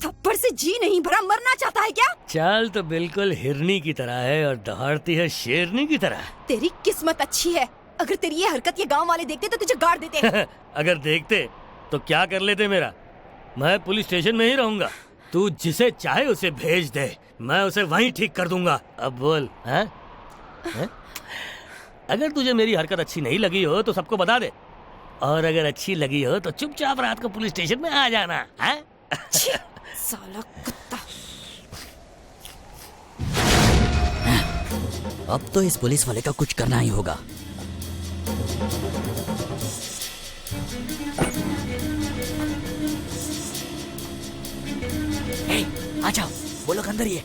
थप्पड़ से जी नहीं भरा, मरना चाहता है क्या? चाल तो बिल्कुल हिरनी की तरह है और दहाड़ती है शेरनी की तरह। तेरी किस्मत अच्छी है, अगर तेरी ये हरकत ये गांव वाले देखते तो तुझे गाड़ देते। अगर देखते तो क्या कर लेते मेरा? मैं पुलिस स्टेशन में ही रहूंगा। तू जिसे चाहे उसे भेज दे, मैं उसे वहीं ठीक कर दूंगा। अब बोल, हैं? हैं? अगर तुझे मेरी हरकत अच्छी नहीं लगी हो तो सबको बता दे, और अगर अच्छी लगी हो तो चुपचाप रात को पुलिस स्टेशन में आ जाना। हैं? साला कुत्ता। अब तो इस पुलिस वाले का कुछ करना ही होगा। आ जाओ, वो लोग अंदर ही है।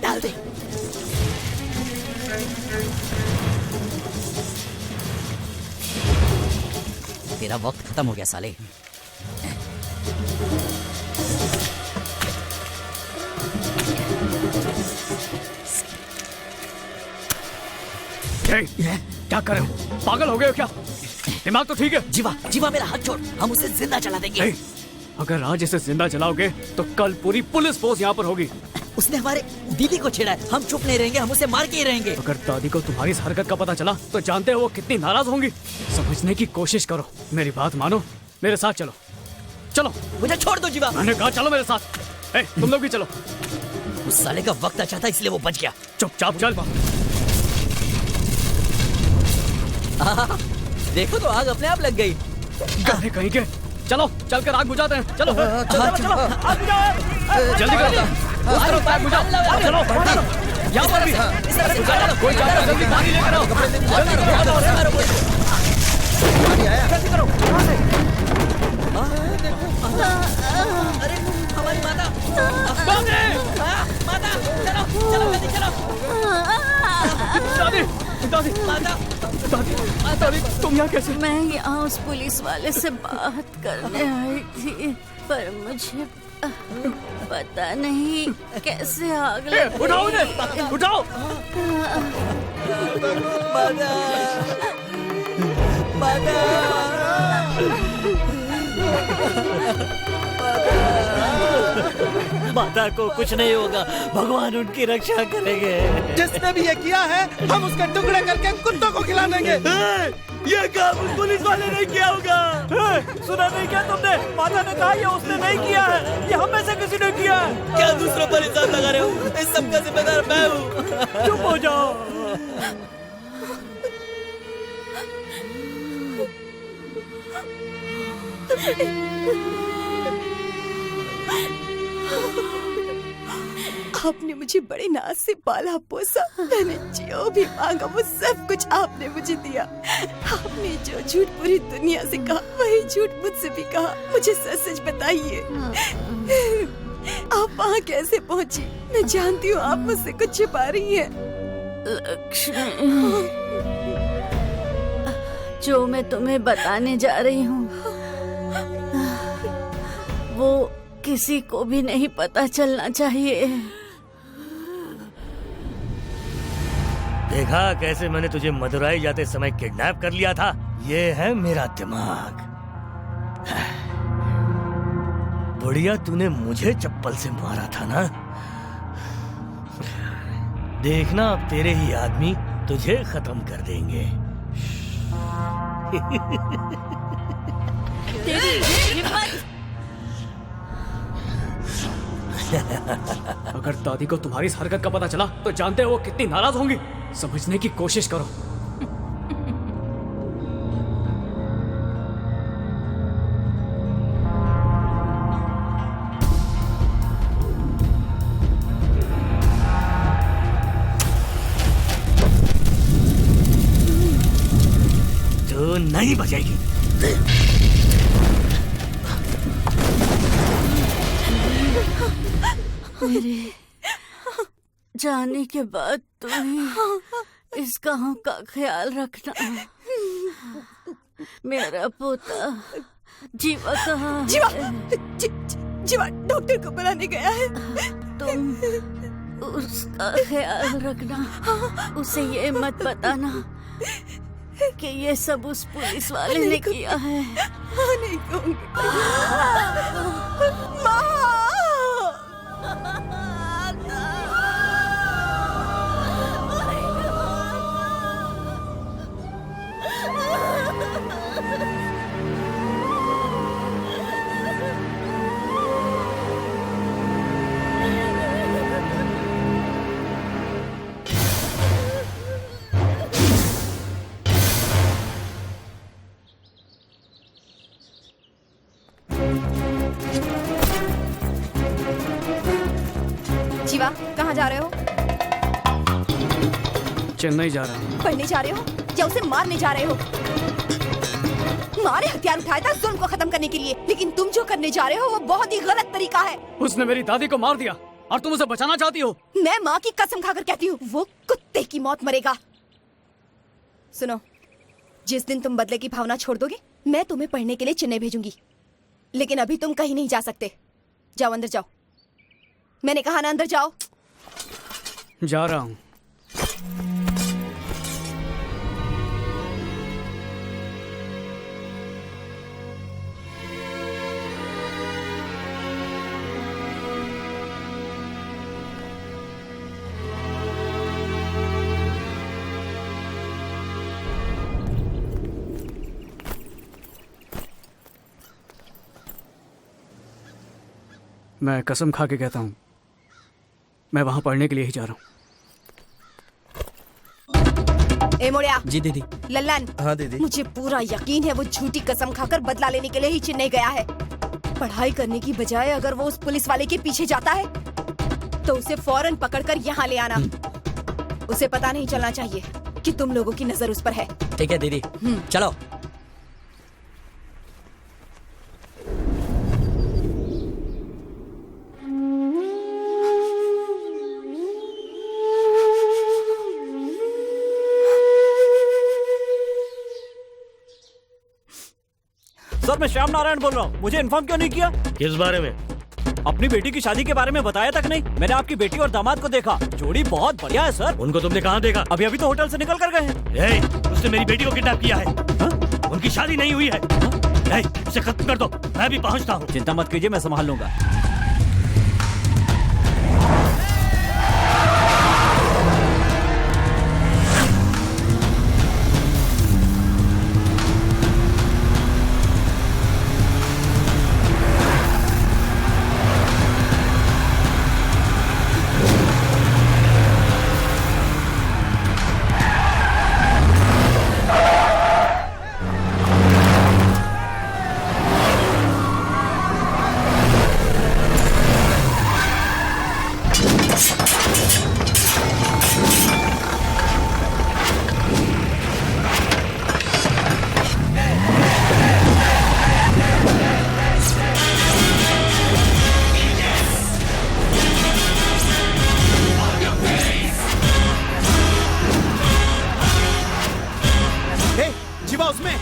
डाल दे। तेरा वक्त खत्म हो गया साले। क्या कर रहे हो? पागल हो गए हो क्या? दिमाग तो ठीक है? जीवा, जीवा मेरा हाथ छोड़, हम उसे जिंदा जला देंगे। अगर आज इसे जिंदा जलाओगे तो कल पूरी पुलिस फोर्स यहाँ पर होगी। उसने हमारे दीदी को छेड़ा है, हम चुप नहीं रहेंगे, हम उसे मार के ही रहेंगे। अगर दादी को तुम्हारी इस हरकत का पता चला तो जानते हो वो कितनी नाराज होंगी। समझने की कोशिश करो, मेरी बात मानो, मेरे साथ चलो। चलो। मुझे छोड़ दो जीवा। मैंने कहा चलो मेरे साथ। तुम लोग भी चलो। उस साले का वक्त अच्छा था इसलिए वो बच गया। चुपचाप चल। देखो तो आग अपने आप लग गई। गाने कहीं के। चलो चलकर आग बुझाते हैं। चलो चलो आग बुझाओ। जल्दी करो। उस तरफ आग बुझाओ। चलो यहाँ पर भी कोई जाकर जल्दी पानी लेकर आओ। जल्दी करो। अरे हमारी माता माता चलो चलो जल्दी चलो दादी दादी माता दादी दादी तुम यहाँ कैसे? मैं यहाँ उस पुलिस वाले से बात करने आई थी, पर मुझे पता नहीं कैसे आग लग उठाओ उन्हें, उठाओ। माता को कुछ नहीं होगा, भगवान उनकी रक्षा करेंगे। जिसने भी ये किया है हम उसके टुकड़े करके कुत्तों को खिला देंगे। ये काम उस पुलिस वाले ने किया होगा। सुना नहीं क्या तुमने? माता ने कहा ये उसने नहीं किया है, ये हम में से किसी ने किया है। क्या दूसरों पर इल्जाम लगा रहे हो? इस सब का जिम्मेदार मैं हूँ। चुप हो जाओ। आपने मुझे बड़े नाज से पाला पोसा, मैंने जो भी मांगा वो सब कुछ आपने मुझे दिया। आपने जो झूठ पूरी दुनिया से कहा वही झूठ मुझसे भी कहा। मुझे सच सच बताइए, आप वहाँ कैसे पहुँची? मैं जानती हूँ आप मुझसे कुछ छिपा रही हैं। लक्ष्मी, जो मैं तुम्हें बताने जा रही हूँ वो किसी को भी नहीं पता चलना चाहिए। देखा कैसे मैंने तुझे मदुराई जाते समय किडनैप कर लिया था? ये है मेरा दिमाग। बुढ़िया, तूने मुझे चप्पल से मारा था ना? देखना अब तेरे ही आदमी तुझे खत्म कर देंगे। अगर दादी को तुम्हारी इस हरकत का पता चला तो जानते हो वो कितनी नाराज होंगी। समझने की कोशिश करो। तू नहीं बचेगी। मेरे जाने के बाद तुम्हें इस गांव का ख्याल रखना। मेरा पोता जीवा कहाँ है? जीवा डॉक्टर को बुलाने गया है। तुम उसका ख्याल रखना, उसे ये मत बताना कि ये सब उस पुलिस वाले ने किया है। नहीं कहूँगी। माँ! जीवा, कहाँ जा रहे हो? चेन्नई जा रहा हूँ। पढ़ने जा रहे हो या उसे मारने जा रहे हो? मारे हथियार उठाया था जुल्म को खत्म करने के लिए, लेकिन तुम जो करने जा रहे हो वो बहुत ही गलत तरीका है। उसने मेरी दादी को मार दिया और तुम उसे बचाना चाहती हो। मैं माँ की कसम खाकर कहती हूँ वो कुत्ते की मौत मरेगा। सुनो, जिस दिन तुम बदले की भावना छोड़ दोगे मैं तुम्हें पढ़ने के लिए चेन्नई भेजूंगी, लेकिन अभी तुम कहीं नहीं जा सकते। जाओ अंदर जाओ, मैंने कहा ना अंदर जाओ। जा रहा हूँ। मैं कसम खा के कहता हूँ मैं वहां पढ़ने के लिए ही जा रहा हूँ। ए मोड़िया। जी दीदी। लल्लन। हाँ दीदी। मुझे पूरा यकीन है वो झूठी कसम खाकर बदला लेने के लिए ही चेन्नई गया है। पढ़ाई करने की बजाय अगर वो उस पुलिस वाले के पीछे जाता है तो उसे फौरन पकड़कर यहाँ ले आना। उसे पता नहीं चलना चाहिए कि तुम लोगों की नजर उस पर है। ठीक है दीदी, चलो। सर मैं श्याम नारायण बोल रहा हूँ। मुझे इन्फॉर्म क्यों नहीं किया? किस बारे में? अपनी बेटी की शादी के बारे में बताया तक नहीं। मैंने आपकी बेटी और दामाद को देखा, जोड़ी बहुत बढ़िया है सर। उनको तुमने कहाँ देखा? अभी अभी तो होटल से निकल कर गए हैं। उसने मेरी बेटी को किडनैप किया है। उनकी शादी नहीं हुई है। उसे खत्म कर दो, मैं भी पहुँचता हूँ। चिंता मत कीजिए, मैं संभाल लूंगा। उसमें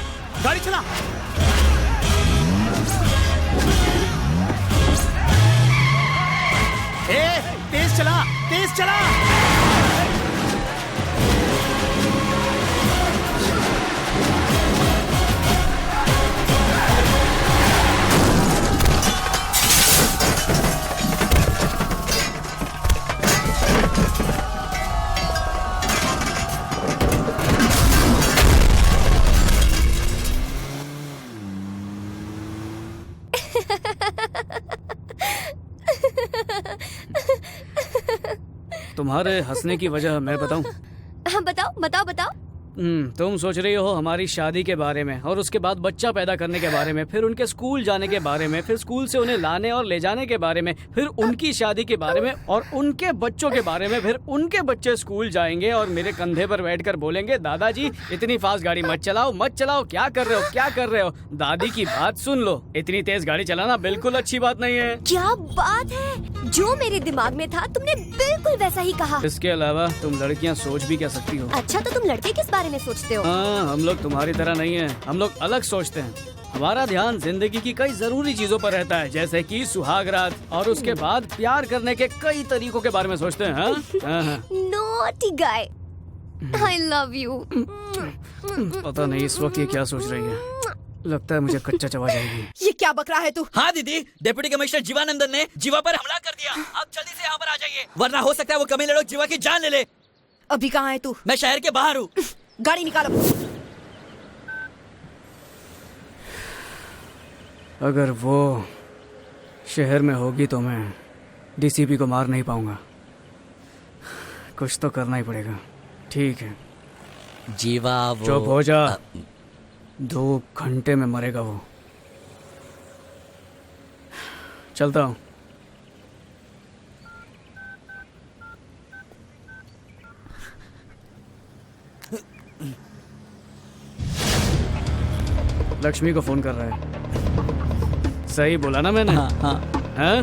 गाड़ी चला। तेज चला, तेज चला। तुम्हारे हंसने की वजह मैं बताऊं? हाँ बताओ बताओ बताओ। तुम सोच रही हो हमारी शादी के बारे में, और उसके बाद बच्चा पैदा करने के बारे में, फिर उनके स्कूल जाने के बारे में, फिर स्कूल से उन्हें लाने और ले जाने के बारे में, फिर उनकी शादी के बारे में और उनके बच्चों के बारे में, फिर उनके बच्चे स्कूल जाएंगे और मेरे कंधे पर बैठकर बोलेंगे दादाजी इतनी फास्ट गाड़ी मत चलाओ मत चलाओ, क्या कर रहे हो क्या कर रहे हो। दादी की बात सुन लो, इतनी तेज गाड़ी चलाना बिल्कुल अच्छी बात नहीं है। क्या बात है, जो मेरे दिमाग में था तुमने बिल्कुल वैसा ही कहा। इसके अलावा तुम लड़कियाँ सोच भी क्या सकती हो। अच्छा तो तुम लड़के किस बारे में सोचते हो? हाँ, हम लोग तुम्हारी तरह नहीं हैं, हम लोग अलग सोचते हैं। हमारा ध्यान जिंदगी की कई जरूरी चीजों पर रहता है, जैसे कि सुहागरात, और उसके बाद प्यार करने के कई तरीकों के बारे में सोचते हैं। हाँ? Naughty guy, I love you. पता नहीं इस वक्त ये क्या सोच रही है, लगता है मुझे कच्चा चबा जाएगी। ये क्या बक रहा है तू? हाँ दीदी, डिप्टी कमिश्नर जीवानंदन ने जीवा पर हमला कर दिया। आप जल्दी से यहाँ पर आ जाइए, वरना हो सकता है वो कमीने लोग जीवा की जान ले ले। अभी कहाँ है तू? मैं शहर के बाहर हूँ। गाड़ी निकालो। अगर वो शहर में होगी तो मैं डीसीपी को मार नहीं पाऊंगा, कुछ तो करना ही पड़ेगा। ठीक है जीवा वो चुप हो जा, 2 घंटे में मरेगा वो। चलता हूँ। लक्ष्मी को फोन कर रहा है। सही बोला ना मैंने? हाँ, हाँ।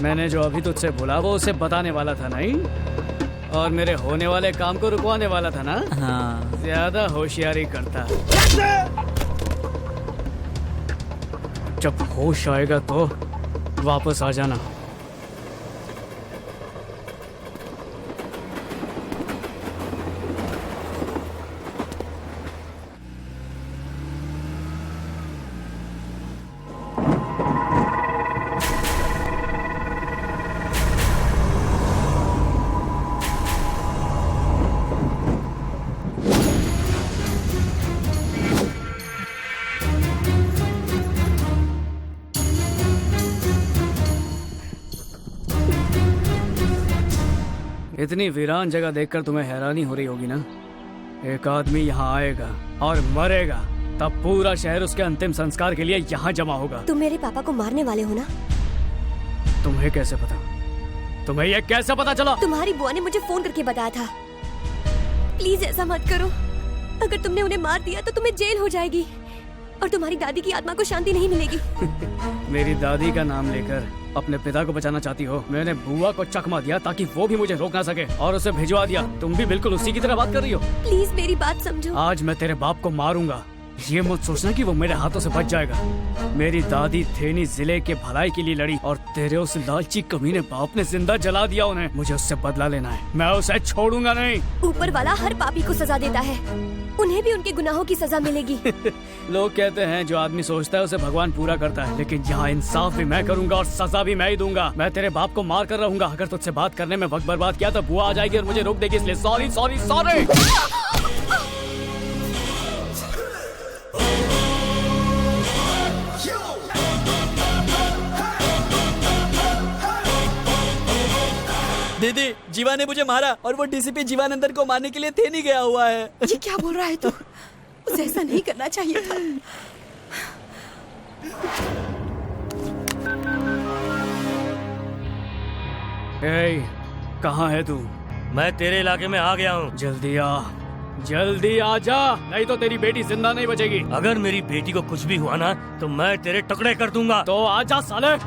मैंने जो अभी तुझसे बोला वो उसे बताने वाला था नहीं, और मेरे होने वाले काम को रुकवाने वाला था ना। हाँ। ज्यादा होशियारी करता। जब होश आएगा तो वापस आ जाना। इतनी वीरान जगह देखकर तुम्हें हैरानी हो रही होगी ना। एक आदमी यहाँ आएगा और मरेगा, तब पूरा शहर उसके अंतिम संस्कार के लिए यहाँ जमा होगा। तुम मेरे पापा को मारने वाले हो ना? तुम्हें कैसे पता? तुम्हें ये कैसे पता चला? तुम्हारी बुआ ने मुझे फोन करके बताया था। प्लीज ऐसा मत करो, अगर तुमने उन्हें मार दिया तो तुम्हें जेल हो जाएगी और तुम्हारी दादी की आत्मा को शांति नहीं मिलेगी। मेरी दादी का नाम लेकर अपने पिता को बचाना चाहती हो? मैंने बुआ को चकमा दिया ताकि वो भी मुझे रोक ना सके और उसे भिजवा दिया। तुम भी बिल्कुल उसी की तरह बात कर रही हो। प्लीज मेरी बात समझो। आज मैं तेरे बाप को मारूंगा ये मत सोचना कि वो मेरे हाथों से बच जाएगा। मेरी दादी थेनी जिले के भलाई के लिए लड़ी और तेरे उस लालची कमीने बाप ने जिंदा जला दिया उन्हें। मुझे उससे बदला लेना है, मैं उसे छोड़ूंगा नहीं। ऊपर वाला हर पापी को सजा देता है, उन्हें भी उनके गुनाहों की सजा मिलेगी। लोग कहते हैं जो आदमी सोचता है उसे भगवान पूरा करता है, लेकिन यहाँ इंसाफ भी मैं करूंगा और सजा भी मैं ही दूंगा। मैं तेरे बाप को मार कर रहूंगा। अगर तुझसे बात करने में वक्त बर्बाद किया तो बुआ आ जाएगी और मुझे रोक देगी, इसलिए सॉरी सॉरी सॉरी। दीदी, जीवा ने मुझे मारा और वो डीसीपी जीवानंदन को मारने के लिए थे नहीं गया हुआ है। ये क्या बोल रहा है तू? उसे ऐसा नहीं करना चाहिए था। कहाँ है तू? मैं तेरे इलाके में आ गया हूँ। जल्दी आ, जल्दी आ जा, नहीं तो तेरी बेटी जिंदा नहीं बचेगी। अगर मेरी बेटी को कुछ भी हुआ ना तो मैं तेरे टुकड़े कर दूंगा। तो आ जा साले।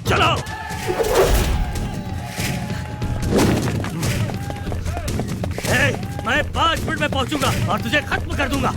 चलो। मैं 5 मिनट में पहुंचूंगा और तुझे खत्म कर दूंगा।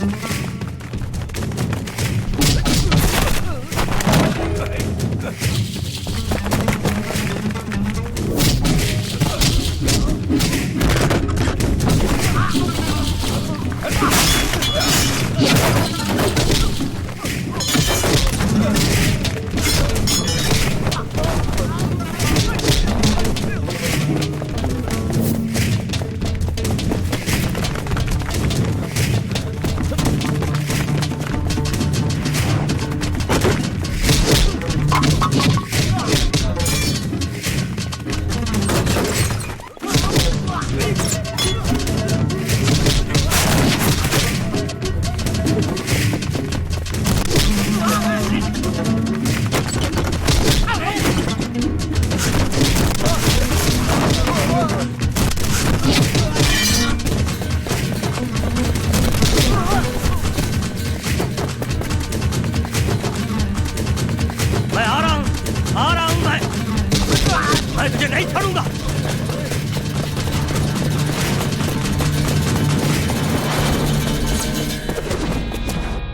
मैं तुझे नहीं छोड़ूंगा।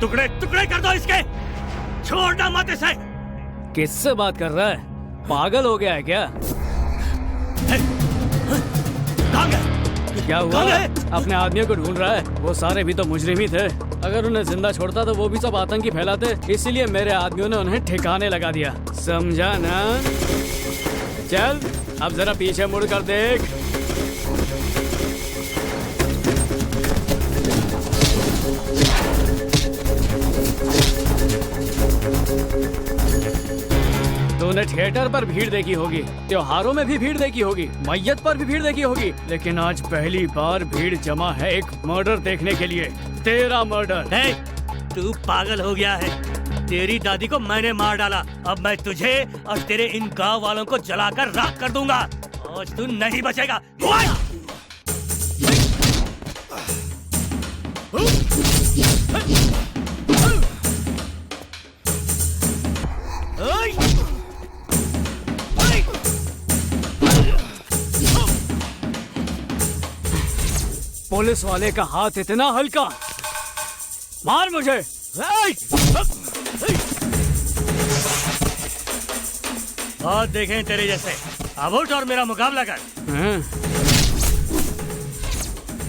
टुकड़े टुकड़े कर दो इसके, छोड़ना मत इसे। किससे बात कर रहा है? पागल हो गया है क्या? क्या हुआ? अपने आदमियों को ढूंढ रहा है? वो सारे भी तो मुजरिम ही थे। अगर उन्हें जिंदा छोड़ता तो वो भी सब आतंकी फैलाते, इसीलिए मेरे आदमियों ने उन्हें ठिकाने लगा दिया, समझा ना? चल अब जरा पीछे मुड़ कर देख। तूने थिएटर पर भीड़ देखी होगी, त्योहारों में भी भीड़ देखी होगी, मैयत पर भी भीड़ देखी होगी, लेकिन आज पहली बार भीड़ जमा है एक मर्डर देखने के लिए। तेरा मर्डर। तू पागल हो गया है। तेरी दादी को मैंने मार डाला, अब मैं तुझे और तेरे इन गांव वालों को जलाकर राख कर दूंगा। आज तू नहीं बचेगा। पुलिस वाले का हाथ इतना हल्का, मार मुझे। बहुत देखे तेरे जैसे, अब उठ और मेरा मुकाबला कर।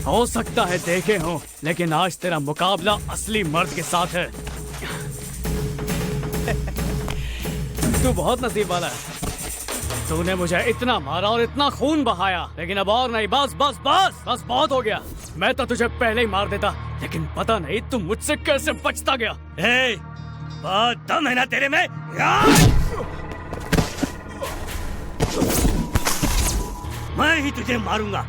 हो सकता है देखे हो, लेकिन आज तेरा मुकाबला असली मर्द के साथ है। तू बहुत नसीब वाला है। तूने मुझे इतना मारा और इतना खून बहाया, लेकिन अब और नहीं। बस बस बस बस बहुत हो गया। मैं तो तुझे पहले ही मार देता, लेकिन पता नहीं तू मुझसे कैसे बचता गया। बहुत दम है ना तेरे में। मैं ही तुझे मारूंगा।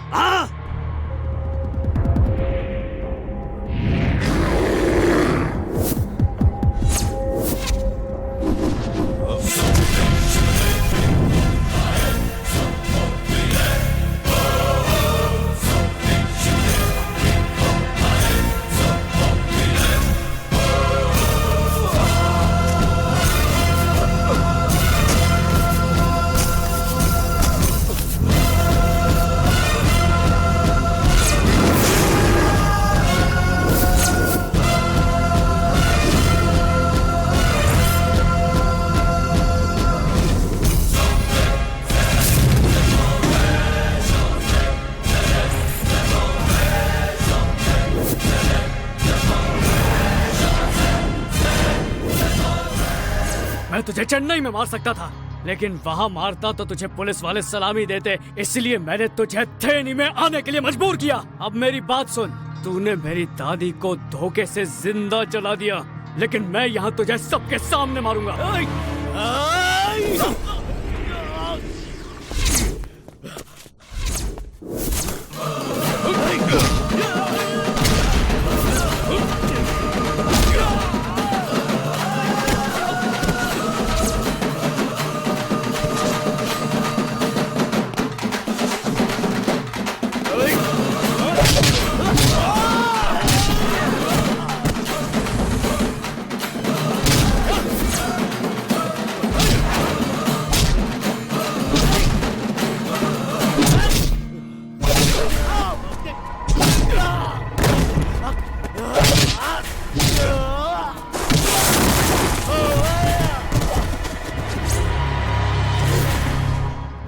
तुझे चेन्नई में मार सकता था, लेकिन वहाँ मारता तो तुझे पुलिस वाले सलामी देते, इसलिए मैंने तुझे थेनी में आने के लिए मजबूर किया। अब मेरी बात सुन, तूने मेरी दादी को धोखे से जिंदा जला दिया, लेकिन मैं यहाँ तुझे सबके सामने मारूंगा।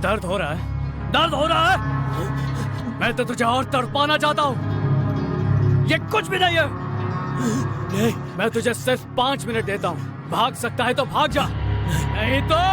दर्द हो रहा है? दर्द हो रहा है? मैं तो तुझे और तड़पाना चाहता हूँ। ये कुछ भी नहीं है। नहीं। मैं तुझे सिर्फ 5 मिनट देता हूँ। भाग सकता है तो भाग जा, नहीं तो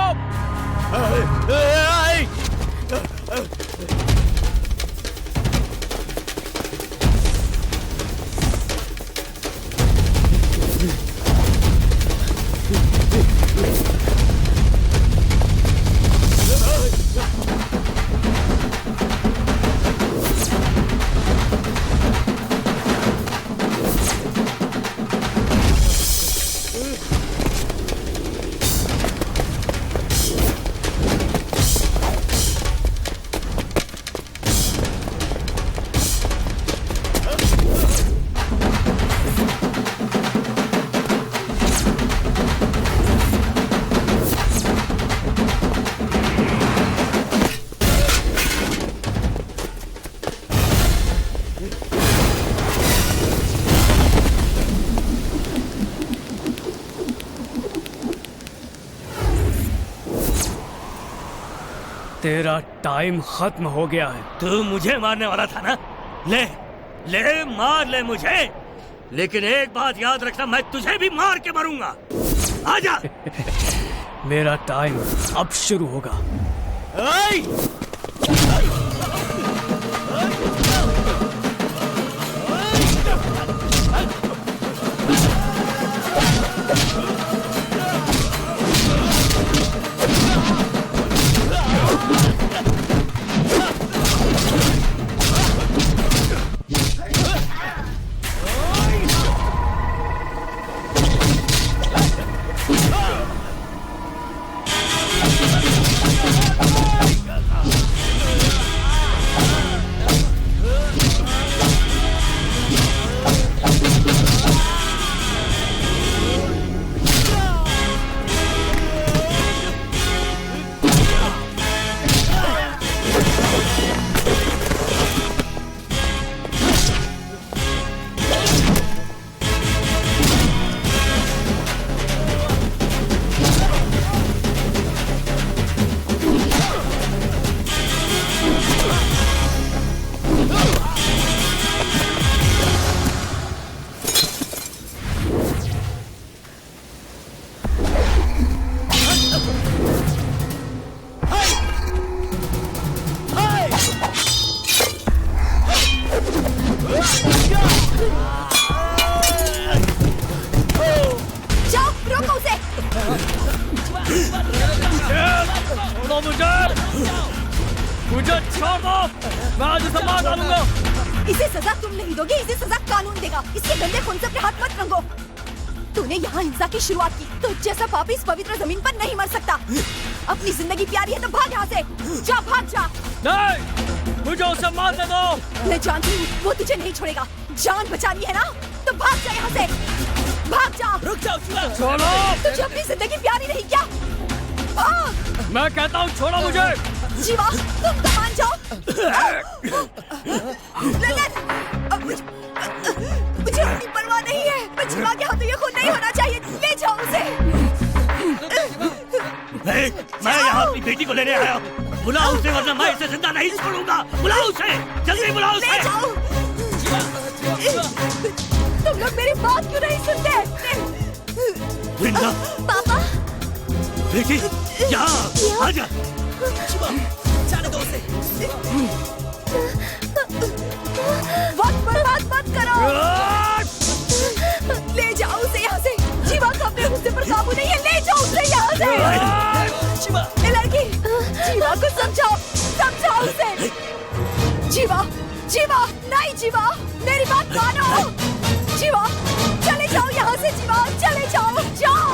तेरा टाइम खत्म हो गया है। तू मुझे मारने वाला था ना? ले ले मार ले मुझे, लेकिन एक बात याद रखना, मैं तुझे भी मार के मरूंगा। आजा। मेरा टाइम अब शुरू होगा। मुझे छोड़ दो, मैं आज उसे मार डालूंगा। इसे सजा तुम नहीं दोगे, इसे सजा कानून देगा। इसके गंदे खून से अपने हाथ मत रंगो। तूने यहाँ हिंसा की शुरुआत की, तो जैसा पापी इस पवित्र जमीन पर नहीं मर सकता। अपनी जिंदगी प्यारी है तो भाग यहाँ से, जा भाग जा। नहीं, मुझे उसे मार दे दो। मैं जानती हूँ वो तुझे नहीं छोड़ेगा। जान बचानी है ना, तो भाग जा यहाँ से, भाग जा। रुक जाओ, छोड़ो। तुझे अपनी जिंदगी प्यारी नहीं क्या? भाग। मैं कहता हूँ छोड़ो मुझे। जीवा, तुम तो मान जाओ। मुझे अपनी परवाह नहीं है। मैं जीवा के हाथों ये खून नहीं होना चाहिए। ले जाओ उसे। मैं यहाँ अपनी बेटी को लेने आया हूँ। बुलाओ उसे, वरना मैं इसे जिंदा नहीं छोड़ूंगा। बुलाओ उसे, जल्दी बुलाओ उसे। ले जाओ। तुम लोग मेरी बात क्यों नहीं सुनते? वृंदा। पापा, बेटी यहाँ आजा। जाने दो उसे। वक्त बर्बाद मत करो। ले जाओ उसे यहाँ से। जीवा को अपने गुस्से पर काबू नहीं है, ले जाओ उसे यहाँ से। ए लड़की, जीवा को समझाओ, समझाओ उसे। जीवा, जीवा, नहीं जीवा, मेरी बात मानो। जीवा, चले जाओ यहाँ से। जीवा, चले जाओ, जाओ।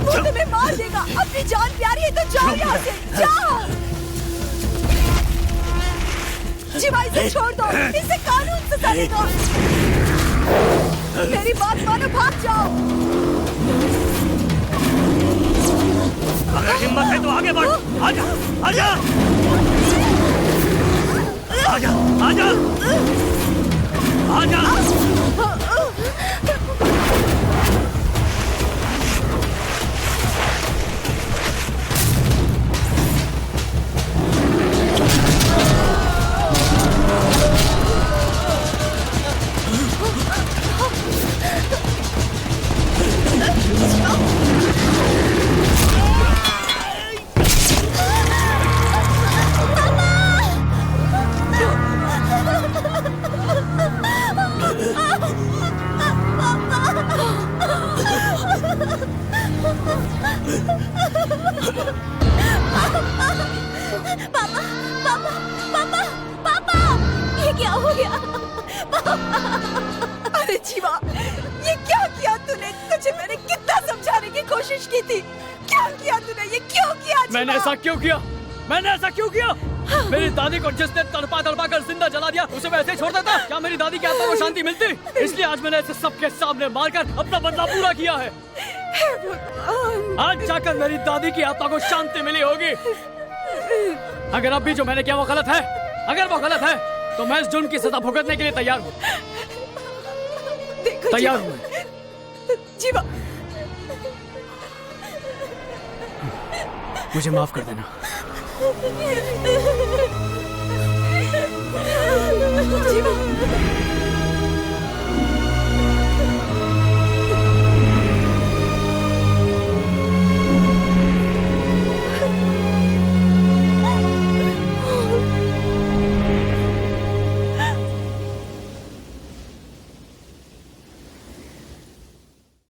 वो तुम्हें मार देगा। अपनी जान प्यारी है तो जाओ यहाँ से, जाओ। जीवा, इसे छोड़ दो, इसे कानून से सजा दो। मेरी बात मानो, भाग जाओ। अगर हिम्मत है तो आगे बढ़। आजा, आजा, आजा, आजा, आजा। पापा, पापा, पापा, पापा, ये क्या हो गया? पापा। अरे जीवा, ये क्या किया तूने? तुझे मैंने कितना समझाने की कोशिश की थी। क्या किया तूने? ये क्यों किया जीवा? मैंने ऐसा क्यों किया? मैंने ऐसा क्यों किया? मेरी दादी को जिसने तड़पा तड़पा कर जिंदा जला दिया, उसे मैं ऐसे छोड़ देता? क्या मेरी दादी की आत्मा को शांति मिलती? इसलिए आज मैंने इसे सबके सामने मारकर अपना बदला पूरा किया है। आज जाकर मेरी दादी की आत्मा को शांति मिली होगी। अगर अब भी जो मैंने किया वो गलत है, अगर वो गलत है तो मैं इस जुर्म की सजा भुगतने के लिए तैयार हूँ। तैयार हूँ जीवा। मुझे माफ कर देना। जीवा,